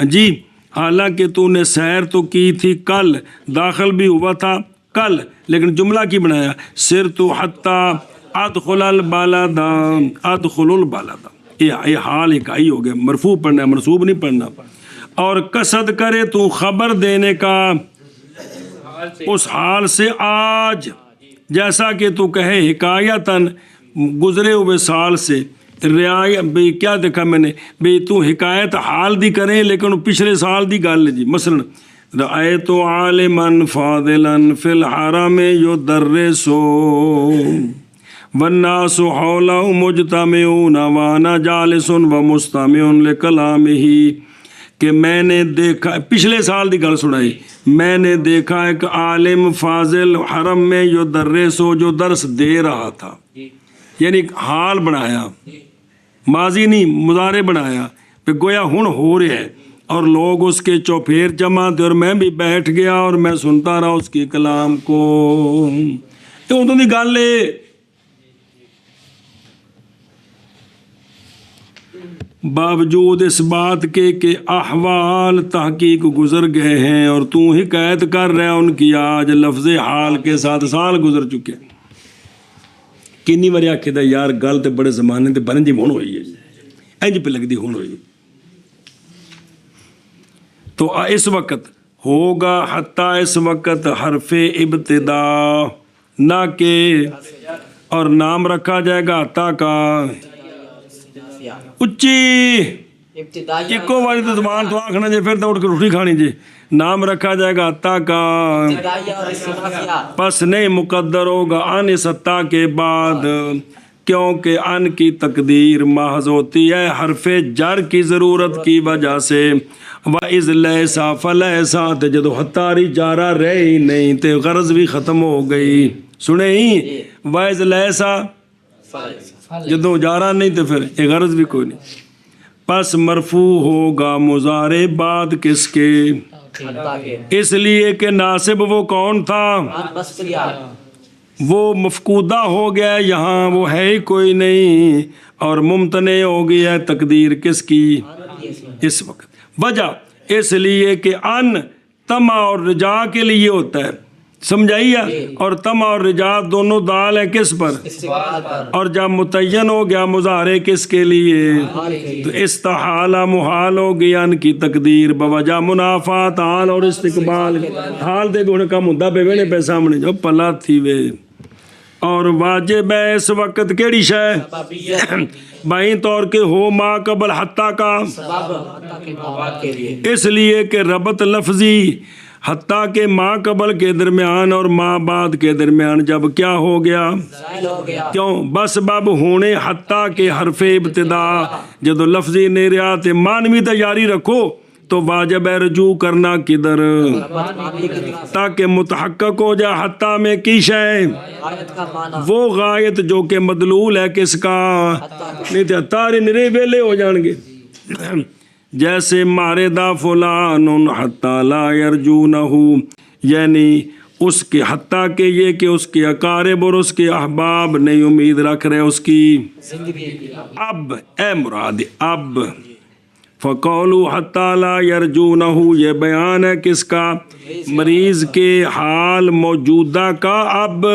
جی، حالانکہ تو نے سیر تو کی تھی کل، داخل بھی ہوا تھا کل، لیکن جملہ کی بنایا سر تو حتی ادخل البلد، ادخل البلد، یہ حال اکائی ہو گیا، مرفوع پڑھنا ہے منصوب نہیں پڑھنا۔ اور قصد کرے تو خبر دینے کا اس حال سے آج، جیسا کہ تو کہے حکایتاً گزرے ہوئے سال سے، رعایت بھئی کیا دیکھا میں نے بھئی تو حکایت حال دی کریں لیکن پچھلے سال دی گل جی، مثلا رأیت عالما فاضلا فی الحرم یدرسو، والناس حوله مجتمعون وانا جالس ومستمع لکلامہ، کہ میں نے دیکھا، پچھلے سال دی گل سنائی، میں نے دیکھا ایک عالم فاضل حرم میں جو درس دے رہا تھا، یعنی حال بنایا، ماضی نہیں مضارع بنایا، پہ گویا ہن ہو رہا ہے، اور لوگ اس کے چوپھیر جمع تھے اور میں بھی بیٹھ گیا اور میں سنتا رہا اس کے کلام کو۔ تو ادوں دی گل ہے، باوجود اس بات کے کہ احوال تحقیق گزر گئے ہیں اور تو حکایت کر رہا ان کی آج لفظ حال کے ساتھ سال گزر چکے۔ کنی باری آکھے دا یار گل تے بڑے زمانے تے بن جی ہن ہوئی ہے، انج پہ لگدی ہن ہوئی، تو اس وقت ہوگا حتیٰ اس وقت حرف ابتدا نہ کہ، اور نام رکھا جائے گا حتیٰ کا، اچھی ابتدائی ایکو باری تو زبان تو آکھنا جے پھر تو اٹھ کے روٹی کھانی جے، نام رکھا جائے گا حتیٰ کا، ابتدائی اور استثناء، پس نہیں مقدر ہوگا ان اس حتیٰ کے بعد، کیونکہ ان کی تقدیر محض ہوتی ہے حرف جر کی ضرورت کی وجہ سے، وَإِذْ لَيْسَا فَلَيْسَا، تے جدو حتاری جارہ رہ ہی نہیں تے غرض بھی ختم ہو گئی، سنے ہی، وَإِذْ لَيْسَا جدو جارہ نہیں تے پھر یہ غرض بھی کوئی نہیں، پس مرفوع ہوگا مضارع بعد کس کے، اس لیے کہ ناصب وہ کون تھا، وہ مفقودہ ہو گیا، یہاں وہ ہے ہی کوئی نہیں، اور ممتنع ہو گیا ہے تقدیر کس کی اس وقت، وجہ اس لیے کہ ان طمع اور رجا کے لیے ہوتا ہے، سمجھائیے، اور طمع اور رجا دونوں دال ہیں کس پر، اور جب متعین ہو گیا مظاہرے کس کے لیے، تو استحالہ محال ہو گیا ان کی تقدیر بوجہ منافات حال اور استقبال، حال دے گونے کم ہوندہ پہ وینے پہ سامنے جو پلا تھی وے، اور واجب ہے اس وقت کیڑی شے بائیں طور کے ہو ما قبل حتیٰ کا، اس لیے کہ ربط لفظی حتیٰ کے ما قبل کے درمیان اور ما بعد کے درمیان جب کیا ہو گیا، کیوں بس باب ہونے حتیٰ کے حرف ابتدا، جدو لفظی نہیں رہا تے معنوی تیاری رکھو تو واجب ہے رجوع کرنا کدھر، تاکہ متحقق ہو جائے حتیٰ میں کی شے، وہ غایت جو کہ مدلول ہے کس کا، نہیں تو تارے نرے ویلے ہو جان گے، جیسے ماردہ فلان حتیٰ لا یرجونہ، یعنی اس کے حتیٰ کہ یہ کہ اس کے اقارب اور اس کے احباب نہیں امید رکھ رہے اس کی، اب اے مراد اب، فَقَوْلُوا حَتَّى لَا يَرْجُونَهُ، یہ بیان ہے کس کا، مریض کے حال موجودہ کا، اب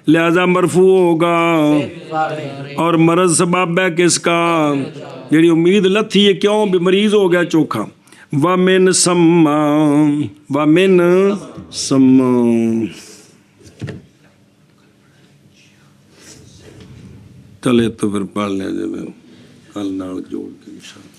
لہذا مرفوع ہوگا، اور مرض سبب ہے کس کا، یعنی امید لتھی ہے، کیوں بھی مریض ہو گیا چوکھا، وَمِن سَمَّا وَمِن سَمَّا، چلے تو پھر پڑھ لیں جب کل نال جوڑ کے انشاءاللہ۔